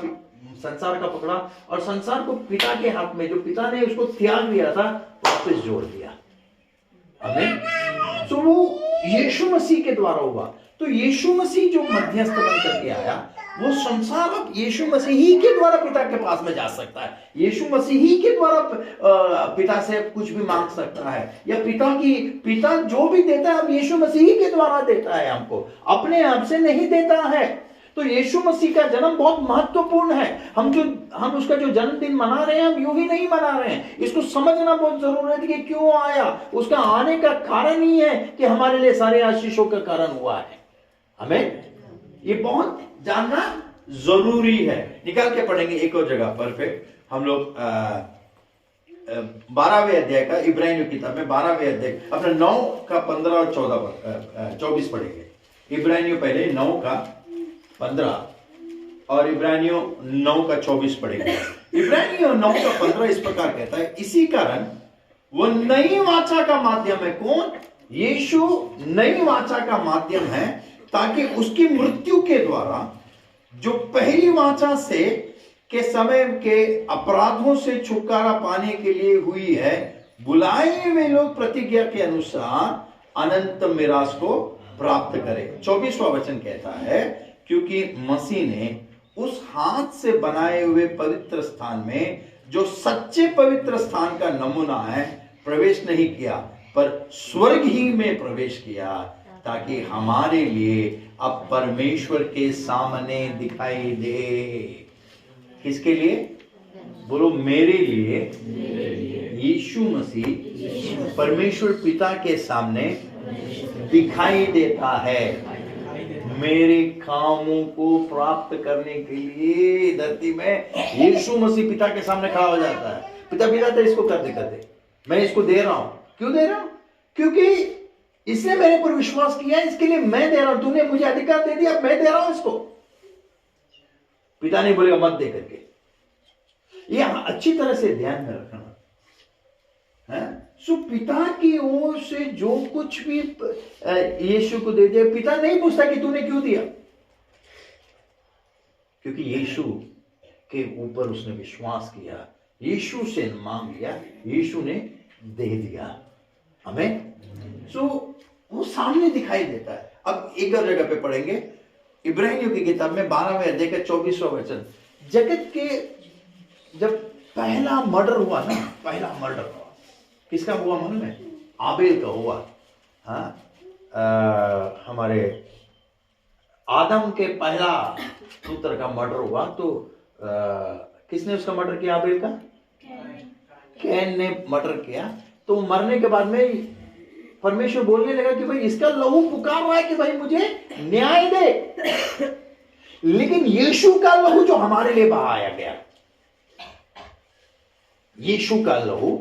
संसार का पकड़ा, और संसार को पिता के हाथ में, जो पिता ने उसको त्याग दिया था, वापस जोड़ दिया। हमें तो वो यीशु मसीह के द्वारा हुआ। तो यीशु मसीह जो मध्यस्थ बन करके आया, वो संसार अब यीशु मसीह ही के द्वारा पिता के पास में जा सकता है। यीशु मसीह ही के द्वारा पिता से कुछ भी मांग सकता है, या पिता जो भी देता है अब यीशु मसीह ही के द्वारा देता है, हमको अपने आप से नहीं देता है। तो यीशु मसीह का जन्म बहुत महत्वपूर्ण है। हम उसका जो जन्मदिन मना रहे हैं, हम यूं ही नहीं मना रहे हैं। इसको समझना बहुत जरूरी है कि क्यों आया। उसका आने का कारण ही है कि हमारे लिए सारे आशीषों का कारण हुआ है। हमें ये बहुत जानना जरूरी है। निकाल के पढ़ेंगे एक और जगह पर, फिर हम लोग 12वें अध्याय का, इब्रानियों की किताब में 12वें अध्याय अपना 9 का 15 और 24 पढ़ेंगे। इब्रानियों पहले 9 का 15 और इब्रानियों 9 का 24 पढ़ेंगे। इब्रानियों 9 का 15 इस प्रकार कहता है, इसी कारण वो नई वाचा का माध्यम है। कौन? यीशु नई वाचा का माध्यम है, ताकि उसकी मृत्यु के द्वारा जो पहली वाचा से के समय के अपराधों से छुटकारा पाने के लिए हुई है, बुलाए हुए लोग प्रतिज्ञा के अनुसार अनंत मिरास को प्राप्त करें। 24वां वचन कहता है, क्योंकि मसीह ने उस हाथ से बनाए हुए पवित्र स्थान में, जो सच्चे पवित्र स्थान का नमूना है, प्रवेश नहीं किया, पर स्वर्ग ही में प्रवेश किया, ताकि हमारे लिए अब परमेश्वर के सामने दिखाई दे। किसके लिए? बोलो, मेरे लिए। यीशु मसीह परमेश्वर पिता के सामने दिखाई देता है। मेरे कामों को प्राप्त करने के लिए धरती में यीशु मसीह पिता के सामने खड़ा हो जाता है। पिता इसको कर दे, मैं इसको दे रहा हूं। क्यों दे रहा हूं? क्योंकि इसने मेरे पर विश्वास किया है, इसके लिए मैं दे रहा हूं। तूने मुझे अधिकार दे दिया, मैं दे रहा हूं इसको। पिता नहीं बोलेगा मत दे करके। ये अच्छी तरह से ध्यान में रखना है। सो पिता की ओर से जो कुछ भी यीशु को दे दिया, पिता नहीं पूछता कि तूने क्यों दिया, क्योंकि यीशु के ऊपर उसने विश्वास किया, यीशु से मांग लिया, यीशु ने दे दिया हमें। सो वो सामने दिखाई देता है। अब एक और जगह पे पढ़ेंगे, इब्रानियों की किताब में 12वें अध्याय का 24वां वचन। जगत के जब पहला मर्डर हुआ ना, पहला मर्डर किसका हुआ मालूम है? आबेल का हुआ। हमारे आदम के पहला पुत्र का मर्डर हुआ। तो किसने उसका मर्डर किया? आबेल का। कैन ने मर्डर किया। तो मरने के बाद में परमेश्वर बोलने लगा कि भाई इसका लहू पुकार रहा है कि भाई मुझे न्याय दे। लेकिन यीशु का लहू जो हमारे लिए बहाया गया, यीशु का लहू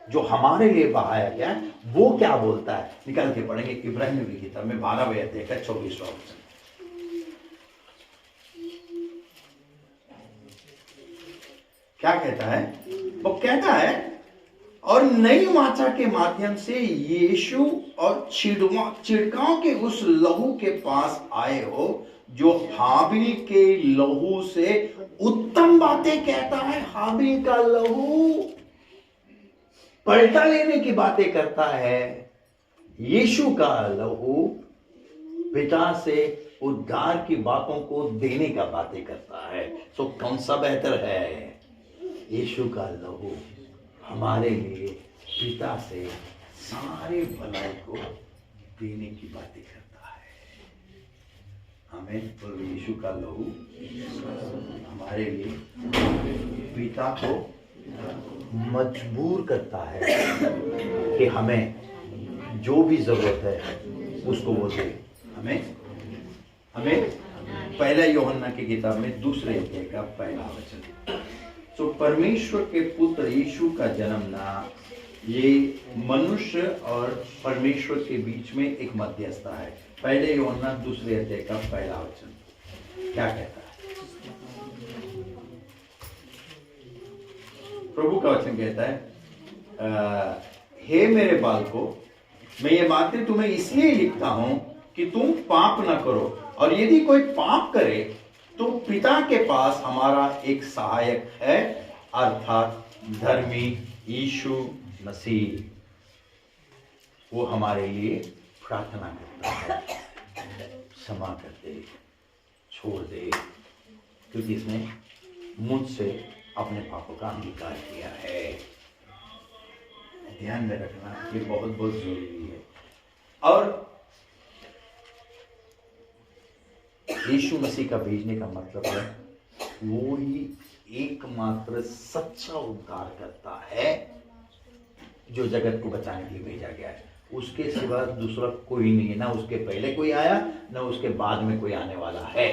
जो हमारे लिए बहाया गया, वो क्या बोलता है? निकाल के पढ़ेंगे इब्रानियों की किताब में 12वें अध्याय का 24वां वचन। क्या कहता है? वो कहता है और नई वाचा के माध्यम से यीशु और छिड़काव के उस लहू के पास आए हो जो हाबिल के लहू से उत्तम बातें कहता है। हाबिल का लहू पलटा लेने की बातें करता है, यीशु का लहू पिता से उद्धार की बातों को देने का बातें करता है। तो कौन सा बेहतर है? यीशु का लहू हमारे लिए पिता से सारे भलाई को देने की बातें करता है। हमें तो यीशु का लहू हमारे लिए पिता को मजबूर करता है कि हमें जो भी जरूरत है उसको वो दे। हमें पहला यूहन्ना की किताब में दूसरे अध्याय का पहला वचन। तो परमेश्वर के पुत्र यीशु का जन्मना ये मनुष्य और परमेश्वर के बीच में एक मध्यस्थता है। पहले यूहन्ना दूसरे अध्याय का पहला वचन क्या कहता है? प्रभु का वचन कहता है, हे मेरे बालकों, मैं ये बातें तुम्हें इसलिए लिखता हूं कि तुम पाप न करो, और यदि कोई पाप करे तो पिता के पास हमारा एक सहायक है, अर्थात धर्मी यीशु मसीह। वो हमारे लिए प्रार्थना करता है, क्षमा कर दे, छोड़ दे, क्योंकि इसने मुझसे अपने पापों का अंगीकार किया है। ध्यान में रखना, ये बहुत बहुत जरूरी है। और यीशु मसीह का भेजने का मतलब है वो ही एकमात्र सच्चा उद्धार करता है जो जगत को बचाने के लिए भेजा गया है। उसके सिवा दूसरा कोई नहीं है, ना उसके पहले कोई आया, ना उसके बाद में कोई आने वाला है।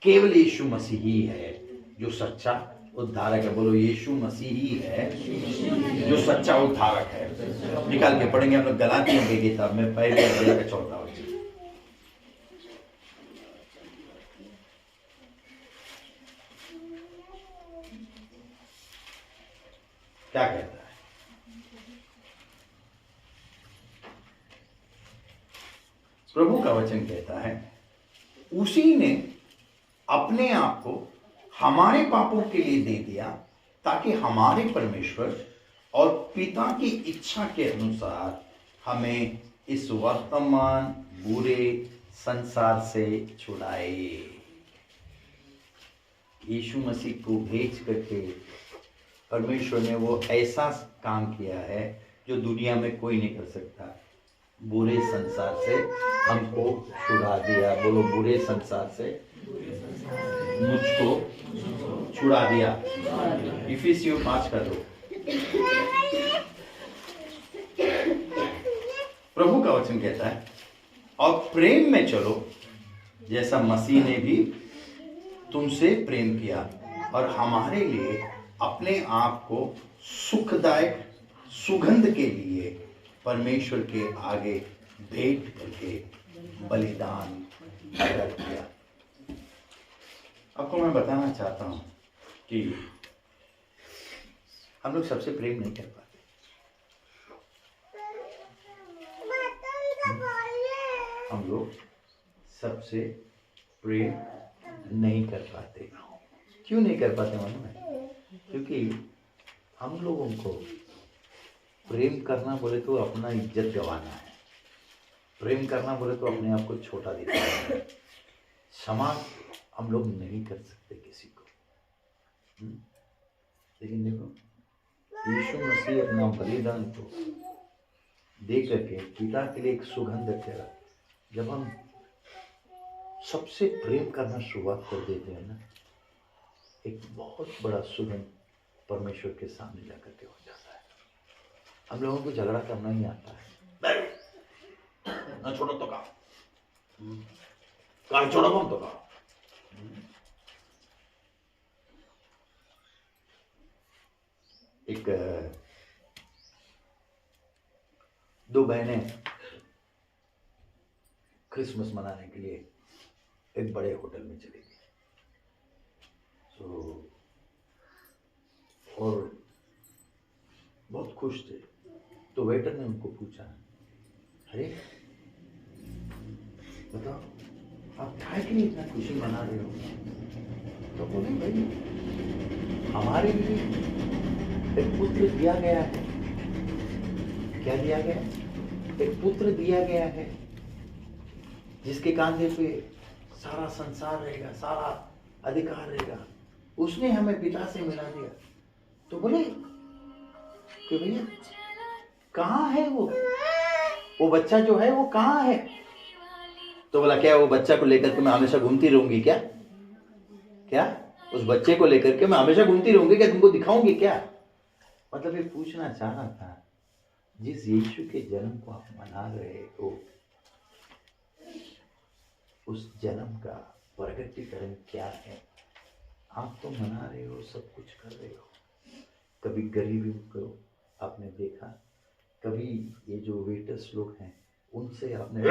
केवल यीशु मसीह ही है जो सच्चा उद्धारक है। बोलो, यीशु मसीह ही है जो सच्चा उद्धारक है। निकाल के पढ़ेंगे हम लोग गलातियों की किताब में पहले अध्याय का 14 वचन। क्या कहता है? प्रभु का वचन कहता है, उसी ने अपने आप को हमारे पापों के लिए दे दिया ताकि हमारे परमेश्वर और पिता की इच्छा के अनुसार हमें इस वर्तमान बुरे संसार से छुड़ाए। यीशु मसीह को भेज करके परमेश्वर ने वो ऐसा काम किया है जो दुनिया में कोई नहीं कर सकता। बुरे संसार से हमको छुड़ा दिया। बोलो, बुरे संसार से मुझको छुड़ा दिया। इफिसियों 5 का 2। प्रभु का वचन कहता है, और प्रेम में चलो जैसा मसीह ने भी तुमसे प्रेम किया और हमारे लिए अपने आप को सुखदायक सुगंध के लिए परमेश्वर के आगे भेंट करके बलिदान कर दिया। आपको मैं बताना चाहता हूं कि हम लोग सबसे प्रेम नहीं कर पाते। हम लोग सबसे प्रेम नहीं कर पाते। क्यों नहीं कर पाते मालूम है? क्योंकि हम लोगों को प्रेम करना बोले तो अपना इज्जत गंवाना है। प्रेम करना बोले तो अपने आप को छोटा दिखाना है। क्षमा हम लोग नहीं कर सकते किसी को। लेकिन देखो, यीशु मसीह अपना बलिदान को दे करके पिता के लिए एक सुगंध रखेगा। जब हम सबसे प्रेम करना शुरुआत कर देते हैं ना, एक बहुत बड़ा सुगंध परमेश्वर के सामने जाकर के हो जाता है। हम लोगों को झगड़ा करना ही आता है। ना छोड़ो तो का छोड़ो कौन तो का। एक 2 बहनें क्रिसमस मनाने के लिए एक बड़े होटल में चली गई। तो और बहुत खुश थे। तो वेटर ने उनको पूछा, अरे बताओ आप क्या के लिए इतना खुशी मना रहे हो? तो बोले, भाई हमारे लिए एक पुत्र दिया गया है। क्या दिया गया? एक पुत्र दिया गया है, जिसके कांधे पे सारा संसार रहेगा, सारा अधिकार रहेगा। उसने हमें पिता से मिला दिया। तो बोले कि भैया कहाँ है वो बच्चा जो है वो कहाँ है? तो बोला, क्या वो बच्चा को लेकर के मैं हमेशा घूमती रहूंगी क्या? क्या उस बच्चे को लेकर के मैं हमेशा घूमती रहूंगी क्या? तुमको दिखाऊंगी क्या? मतलब ये पूछना चाह रहा था, जिस यीशु के जन्म को आप मना रहे हो, उस जन्म का प्रगटीकरण क्या है? आप तो मना रहे हो, सब कुछ कर रहे हो, कभी गरीबी को आपने देखा, कभी ये जो वेटर्स लोग हैं उनसे आपने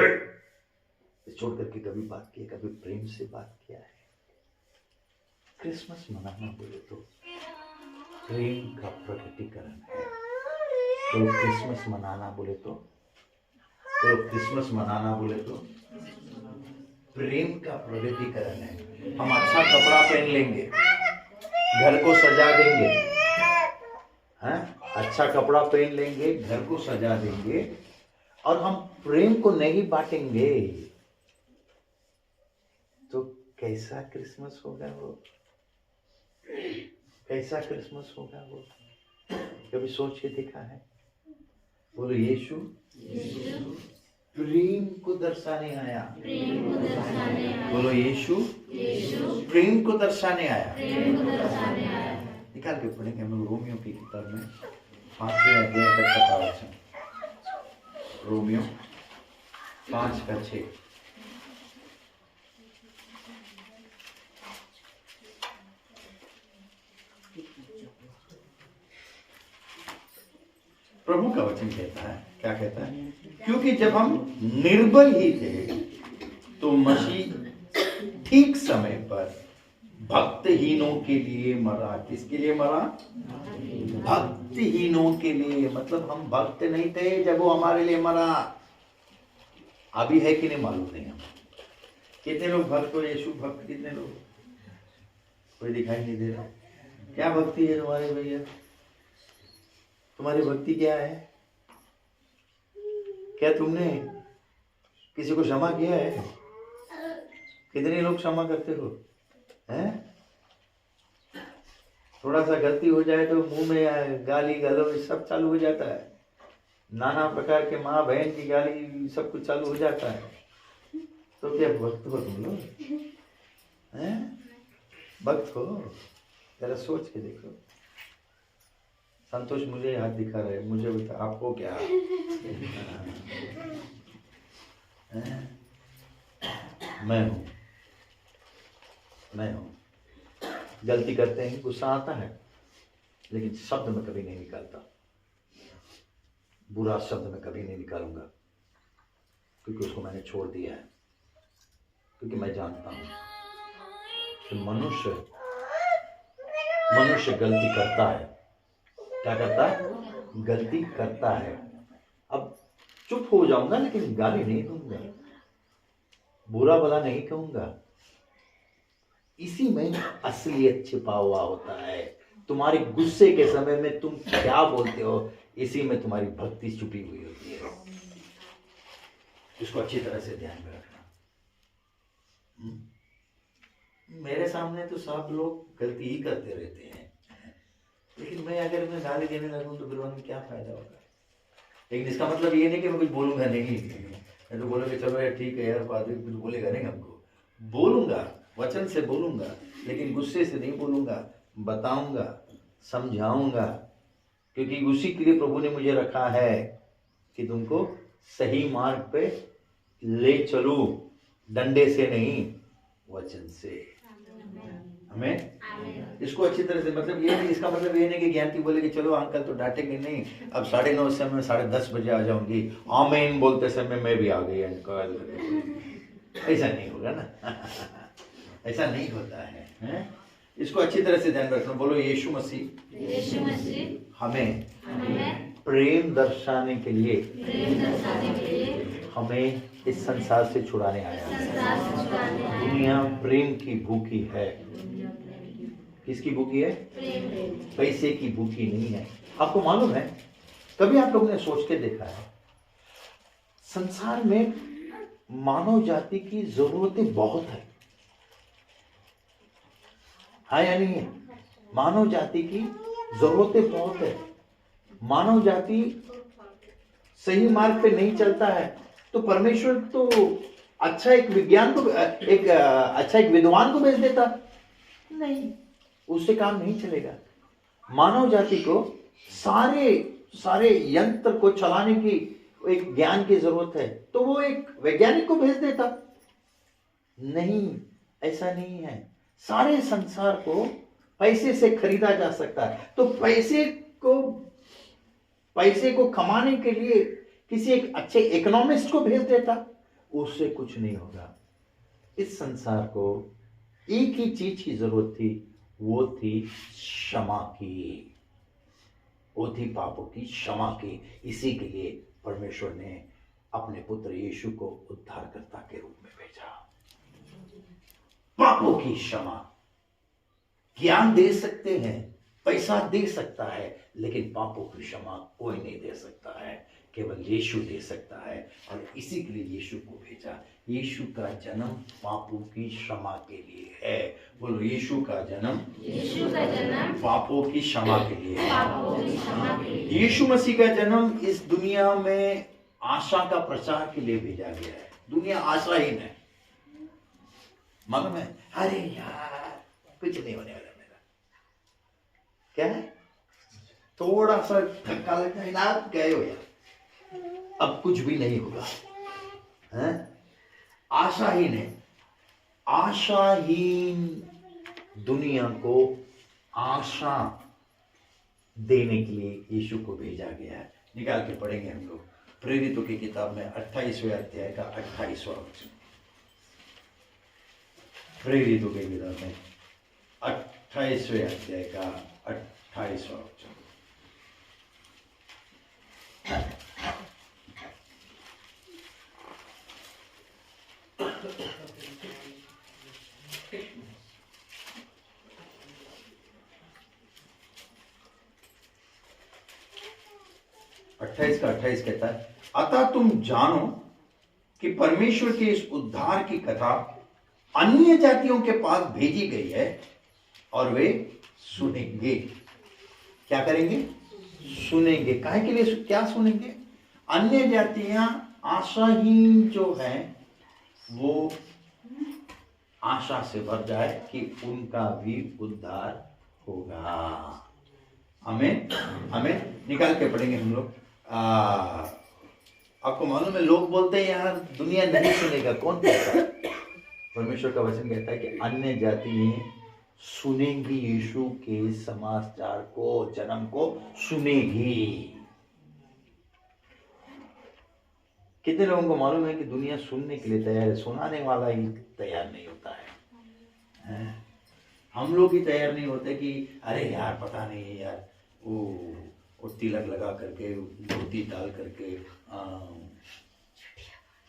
छोड़ करके कभी बात किया, कभी प्रेम से बात किया है? क्रिसमस मनाना बोले तो प्रेम का प्रकटीकरण है। तो क्रिसमस मनाना बोले तो क्रिसमस मनाना बोले तो प्रेम का प्रकटीकरण है। हम अच्छा कपड़ा पहन लेंगे, घर को सजा देंगे, हैं? अच्छा कपड़ा पहन लेंगे, घर को सजा देंगे, और हम प्रेम को नहीं बांटेंगे, तो कैसा क्रिसमस होगा वो? कैसा क्रिसमस होगा वो? कभी सोच के देखा है? बोलो, यीशु प्रेम को दर्शाने आया। बोलो, यीशु प्रेम को दर्शाने आया। निकाल के पढ़ेंगे हम लोग रोमियो की किताब में 5वें अध्याय का 7वां वचन। रोमियो 5:6। प्रभु का वचन कहता है, क्या कहता है? क्योंकि जब हम निर्बल ही थे तो मसीह ठीक समय पर भक्तहीनों के लिए मरा। किसके लिए मरा? भक्तहीनों के लिए। मतलब हम भक्त नहीं थे जब वो हमारे लिए मरा। अभी है कि नहीं मालूम नहीं। हम कितने लोग भक्त हो? यीशु भक्त कितने लोग? कोई दिखाई नहीं दे रहा। क्या भक्ति है तुम्हारे भैया? तुम्हारी भक्ति क्या है? क्या तुमने किसी को क्षमा किया है? कितने लोग क्षमा करते हो? हैं? थोड़ा सा गलती हो जाए तो मुंह में गाली गलौज सब चालू हो जाता है। नाना प्रकार के माँ बहन की गाली सब कुछ चालू हो जाता है। तो क्या भक्त हो तुम लोग? हैं? भक्त हो? जरा सोच के देखो। संतोष मुझे हाथ दिखा रहे, मुझे बता आपको क्या? मैं हूं। गलती करते हैं, गुस्सा आता है, लेकिन शब्द में कभी नहीं निकालता। बुरा शब्द में कभी नहीं निकालूंगा, क्योंकि उसको मैंने छोड़ दिया है। क्योंकि मैं जानता हूं कि मनुष्य गलती करता है। क्या करता है? गलती करता है। अब चुप हो जाऊंगा, लेकिन गाली नहीं दूंगा, बुरा भला नहीं कहूंगा। इसी में असलियत छिपा हुआ होता है। तुम्हारे गुस्से के समय में तुम क्या बोलते हो, इसी में तुम्हारी भक्ति छुपी हुई होती है। इसको अच्छी तरह से ध्यान में रखना। मेरे सामने तो सब लोग गलती ही करते रहते हैं, लेकिन मैं अगर मैं गाली देने लगूं तो फिर उनमें क्या फायदा होगा? लेकिन इसका मतलब ये नहीं कि मैं कुछ बोलूंगा नहीं। मैं तो बोलूंगा चलो यार ठीक है यार, बाद में कुछ बोलेगा नहीं। हमको बोलूंगा, वचन से बोलूंगा, लेकिन गुस्से से नहीं बोलूंगा। बताऊंगा, समझाऊंगा, क्योंकि उसी के लिए प्रभु ने मुझे रखा है कि तुमको सही मार्ग पे ले चलूं, डंडे से नहीं, वचन से। हमें इसको अच्छी तरह से, मतलब ये नहीं, इसका मतलब ये नहीं कि ज्ञान की बोले कि चलो अंकल तो डांटेंगे नहीं, अब 9:30 समय में 10:30 बजे आ जाऊंगी, आमीन बोलते समय मैं भी आ गई अंकल। ऐसा नहीं होगा ना। ऐसा नहीं होता है, हैं? इसको अच्छी तरह से ध्यान रखना। बोलो यीशु मसीह हमें प्रेम दर्शाने के लिए हमें इस संसार से छुड़ाने आया। दुनिया प्रेम की भूखी है। किसकी भूखी है? पैसे की भूखी नहीं है। आपको मालूम है, कभी आप लोगों ने सोच के देखा है, संसार में मानव जाति की जरूरतें बहुत है, हाँ या नहीं है? मानव जाति की जरूरतें बहुत है। मानव जाति सही मार्ग पे नहीं चलता है तो परमेश्वर तो अच्छा एक विज्ञान को अच्छा एक विद्वान को भेज देता नहीं, उससे काम नहीं चलेगा। मानव जाति को सारे यंत्र को चलाने की एक ज्ञान की जरूरत है तो वो एक वैज्ञानिक को भेज देता नहीं, ऐसा नहीं है। सारे संसार को पैसे से खरीदा जा सकता है तो पैसे को कमाने के लिए किसी एक अच्छे इकोनॉमिस्ट को भेज देता, उससे कुछ नहीं होगा। इस संसार को एक ही चीज की जरूरत थी, वो थी क्षमा की, वो थी पापों की क्षमा की। इसी के लिए परमेश्वर ने अपने पुत्र यीशु को उद्धारकर्ता के रूप में भेजा। पापों की क्षमा। ज्ञान दे सकते हैं, पैसा दे सकता है, लेकिन पापों की क्षमा कोई नहीं दे सकता है, केवल यीशु दे सकता है। और इसी के लिए यीशु को भेजा। यीशु का जन्म पापों की क्षमा के लिए है। बोलो यीशु का जन्म पापों की क्षमा के लिए है। यीशु मसीह का जन्म इस दुनिया में आशा का प्रचार के लिए भेजा गया है। दुनिया आशाहीन है, मालूम है? अरे यार कुछ नहीं होने वाला मेरा, क्या है, थोड़ा सा धक्का लगता है ना, गए हो यार, अब कुछ भी नहीं होगा, है? आशाहीन है। आशाहीन दुनिया को आशा देने के लिए यीशु को भेजा गया है। निकाल के पढ़ेंगे हम लोग प्रेरितों की किताब में 28वें अध्याय का 28वां वचन। प्रेरितों की किताब में 28वें अध्याय का 28वां वचन। अट्ठाईस का 28 कहता है, अतः तुम जानो कि परमेश्वर के इस उद्धार की कथा अन्य जातियों के पास भेजी गई है और वे सुनेंगे। क्या करेंगे? सुनेंगे। काहे के लिए? क्या सुनेंगे? अन्य जातियां आशाहीन जो है वो आशा से भर जाए कि उनका भी उद्धार होगा। हमें निकाल के पढ़ेंगे हम लोग। आपको मालूम है, लोग बोलते हैं यार दुनिया नहीं सुनेगा, कौन कहता है? परमेश्वर का वचन कहता है कि अन्य जाति सुनेंगी, यीशु के समाचार को, जन्म को सुनेगी। कितने लोगों को मालूम है कि दुनिया सुनने के लिए तैयार है, सुनाने वाला ही तैयार नहीं होता है? हम लोग ही तैयार नहीं होते कि अरे यार पता नहीं यार वो तिलक लगा करके, धोती डाल करके,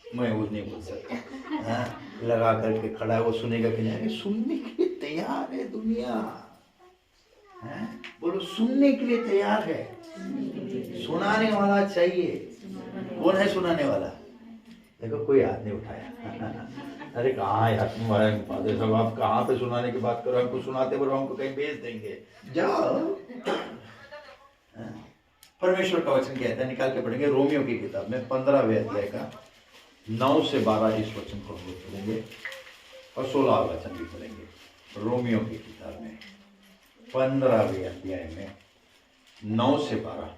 मैं वो नहीं बोल सकता, लगा करके खड़ा है, वो सुनेगा कि नहीं? सुनने के लिए तैयार है दुनिया, बोलो सुनने के लिए तैयार है। सुनाने वाला चाहिए। कौन है सुनाने वाला? देखो कोई हाथ नहीं उठाया। अरे कहाँ यार तुम फादर साहब, आप कहाँ पे सुनाने की बात करो? हमको सुनाते बोलो, हमको कहीं भेज देंगे, जाओ। परमेश्वर का वचन कहता है, निकाल के पढ़ेंगे रोमियो की किताब में 15वें अध्याय का 9 से 12 इस वचन को हम पढ़ेंगे और 16 वचन भी पढ़ेंगे। रोमियो की किताब में 15वें अध्याय में 9 से 12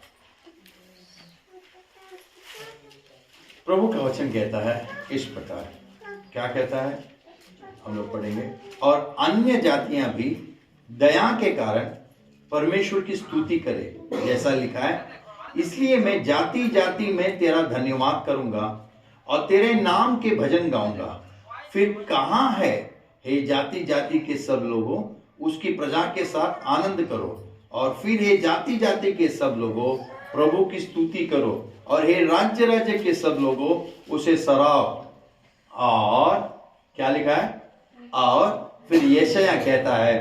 प्रभु का वचन कहता है इस प्रकार। क्या कहता है? हम लोग पढ़ेंगे। और अन्य जातियां भी दया के कारण परमेश्वर की स्तुति करे, जैसा लिखा है, इसलिए मैं जाति जाति में तेरा धन्यवाद करूंगा और तेरे नाम के भजन गाऊंगा। फिर कहाँ है हे जाति जाति के सब लोगों, उसकी प्रजा के साथ आनंद करो। और फिर हे जाति जाति के सब लोगों प्रभु की स्तुति करो, और हे राज्य राज्य के सब लोगों उसे सराहो। और क्या लिखा है? और फिर यशायाह कहता है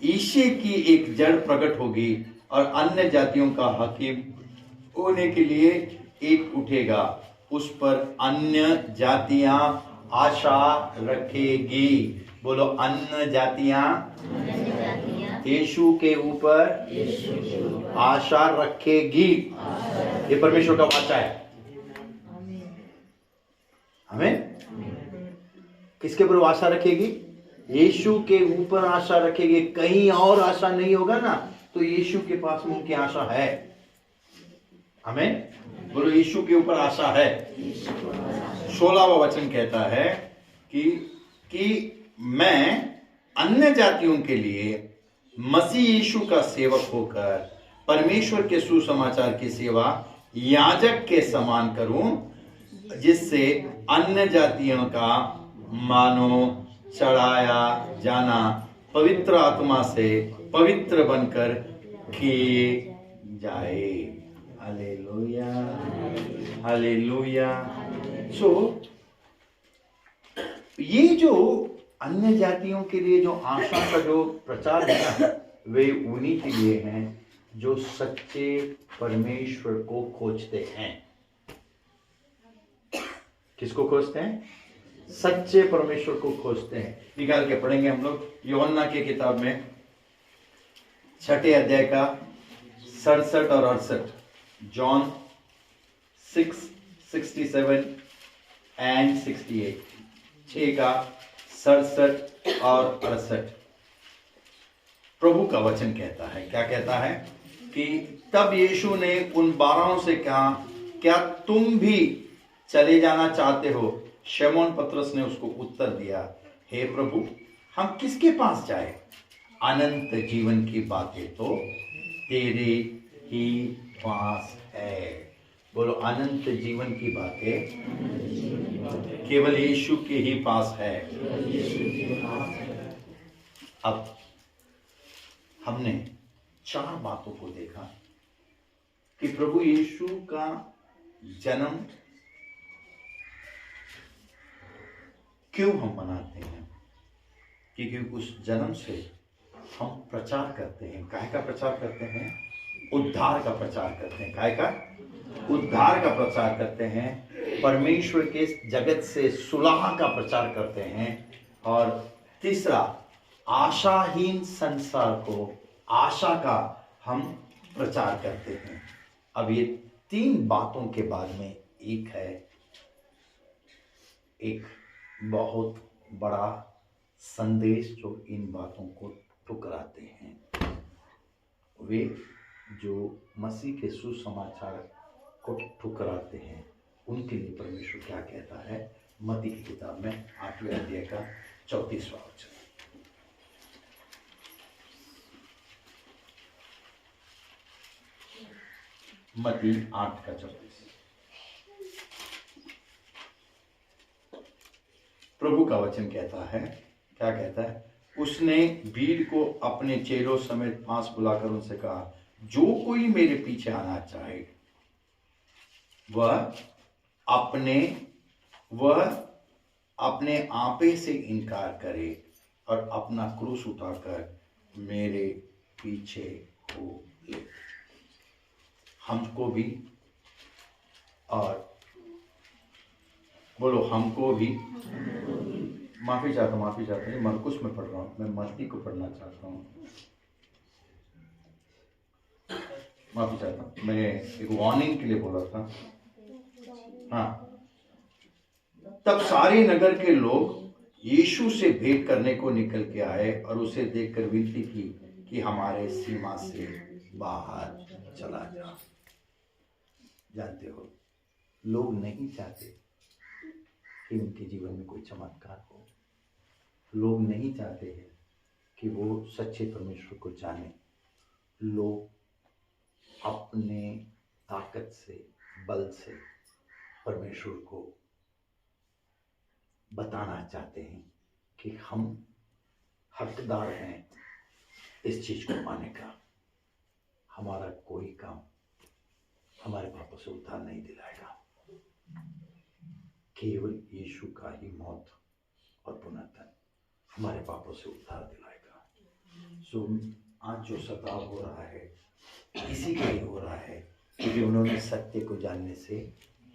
ईशे की एक जड़ प्रकट होगी और अन्य जातियों का हकीम होने के लिए एक उठेगा, उस पर अन्य जातियां आशा रखेगी। बोलो, अन्य जातियां यीशु के ऊपर आशा रखेगी। ये परमेश्वर का वाचा है। हमें किसके ऊपर आशा रखेगी? यीशु के ऊपर आशा रखेगी। कहीं और आशा नहीं होगा ना, तो यीशु के पास में उनकी आशा है। हमें बोलो, यीशु के ऊपर आशा है। 16वां वचन कहता है कि मैं अन्य जातियों के लिए मसीह यीशु का सेवक होकर परमेश्वर के सुसमाचार की सेवा याजक के समान करूं, जिससे अन्य जातियों का मानो चढ़ाया जाना पवित्र आत्मा से पवित्र बनकर किए जाए। Hallelujah, hallelujah. सो ये जो अन्य जातियों के लिए जो आशा का जो प्रचार है, वे उन्हीं के लिए हैं जो सच्चे परमेश्वर को खोजते हैं। किसको खोजते हैं? सच्चे परमेश्वर को खोजते हैं। निकाल के पढ़ेंगे हम लोग यूहन्ना की किताब में 6 अध्याय का 67 और 68। John 6:67 and 68। 6 का 67 और 68। प्रभु का वचन कहता है, क्या कहता है कि तब यीशु ने उन 12 से कहा, क्या तुम भी चले जाना चाहते हो? शमौन पतरस ने उसको उत्तर दिया, हे प्रभु, हम किसके पास जाए? अनंत जीवन की बातें तो तेरे ही पास है। बोलो, अनंत जीवन की बातें केवल यीशु के ही पास है। अब हमने 4 बातों को देखा कि प्रभु यीशु का जन्म क्यों हम मनाते हैं, क्योंकि उस जन्म से हम प्रचार करते हैं। काय का प्रचार करते हैं? उद्धार का प्रचार करते हैं। काय का? उद्धार का प्रचार करते हैं। परमेश्वर के जगत से सुलह का प्रचार करते हैं। और तीसरा, आशाहीन संसार को आशा का हम प्रचार करते हैं। अब ये 3 बातों के बाद में एक है, एक बहुत बड़ा संदेश जो इन बातों को ठुकराते हैं। वे जो मसीह के सुसमाचार को ठुकराते हैं, उनके लिए परमेश्वर क्या कहता है? मत्ती की किताब में 8वें अध्याय का 34वां वचन। मत्ती 8 का 34। प्रभु का वचन कहता है, क्या कहता है? उसने भीड़ को अपने चेलों समेत पास बुलाकर उनसे कहा, जो कोई मेरे पीछे आना चाहे वह अपने आपे से इनकार करे और अपना क्रूस उठाकर मेरे पीछे हो ले। हमको भी, और बोलो, हमको भी। माफी चाहता हूँ, मरकुस में पढ़ रहा हूँ, मैं मत्ती को पढ़ना चाहता हूँ। माफी चाहता हूँ, मैं एक वार्निंग के लिए बोला था। हाँ, तब सारे नगर के लोग यीशु से भेंट करने को निकल के आए और उसे देखकर विनती की कि हमारे सीमा से बाहर चला जा। जानते हो, लोग नहीं चाहते कि उनके जीवन में कोई चमत्कार हो। लोग नहीं चाहते हैं कि वो सच्चे परमेश्वर को जाने। लोग अपने ताकत से, बल से परमेश्वर को बताना चाहते हैं कि हम हकदार हैं इस चीज को पाने का। हमारा कोई काम हमारे पापों से उद्धार नहीं दिलाएगा, केवल यीशु का ही मौत और पुनरुत्थान हमारे पापों से उद्धार दिलाएगा। सो आज जो सताव हो रहा है इसी के लिए हो रहा है क्योंकि उन्होंने सत्य को जानने से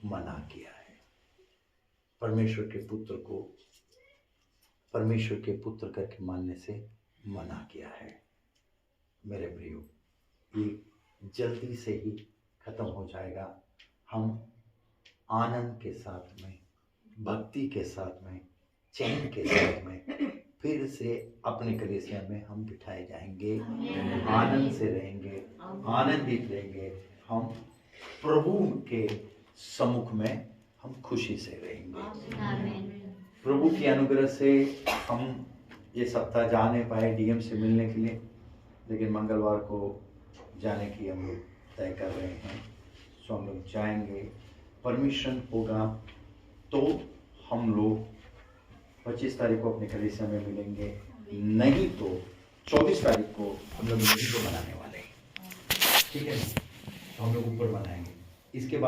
मना किया है। परमेश्वर के पुत्र करके मानने से मना किया है। मेरे प्रियो, ये जल्दी से ही खत्म हो जाएगा। हम आनंद के साथ में, भक्ति के साथ में, चैन के साथ में फिर से अपने कलीसिया में हम बिठाए जाएंगे। आनंद से रहेंगे, आनंदित रहेंगे। हम प्रभु के सम्मुख में हम खुशी से रहेंगे। प्रभु की अनुग्रह से हम ये सप्ताह जा नहीं पाए डीएम से मिलने के लिए, लेकिन मंगलवार को जाने की हम लोग तय कर रहे हैं। सो हम लोग जाएंगे, परमिशन होगा तो हम लोग 25 तारीख को अपने कलीसिया में मिलेंगे, नहीं तो 24 तारीख को हम लोग मीटिंग को बनाने वाले हैं। ठीक है, तो हम लोग ऊपर बनाएंगे। इसके बाद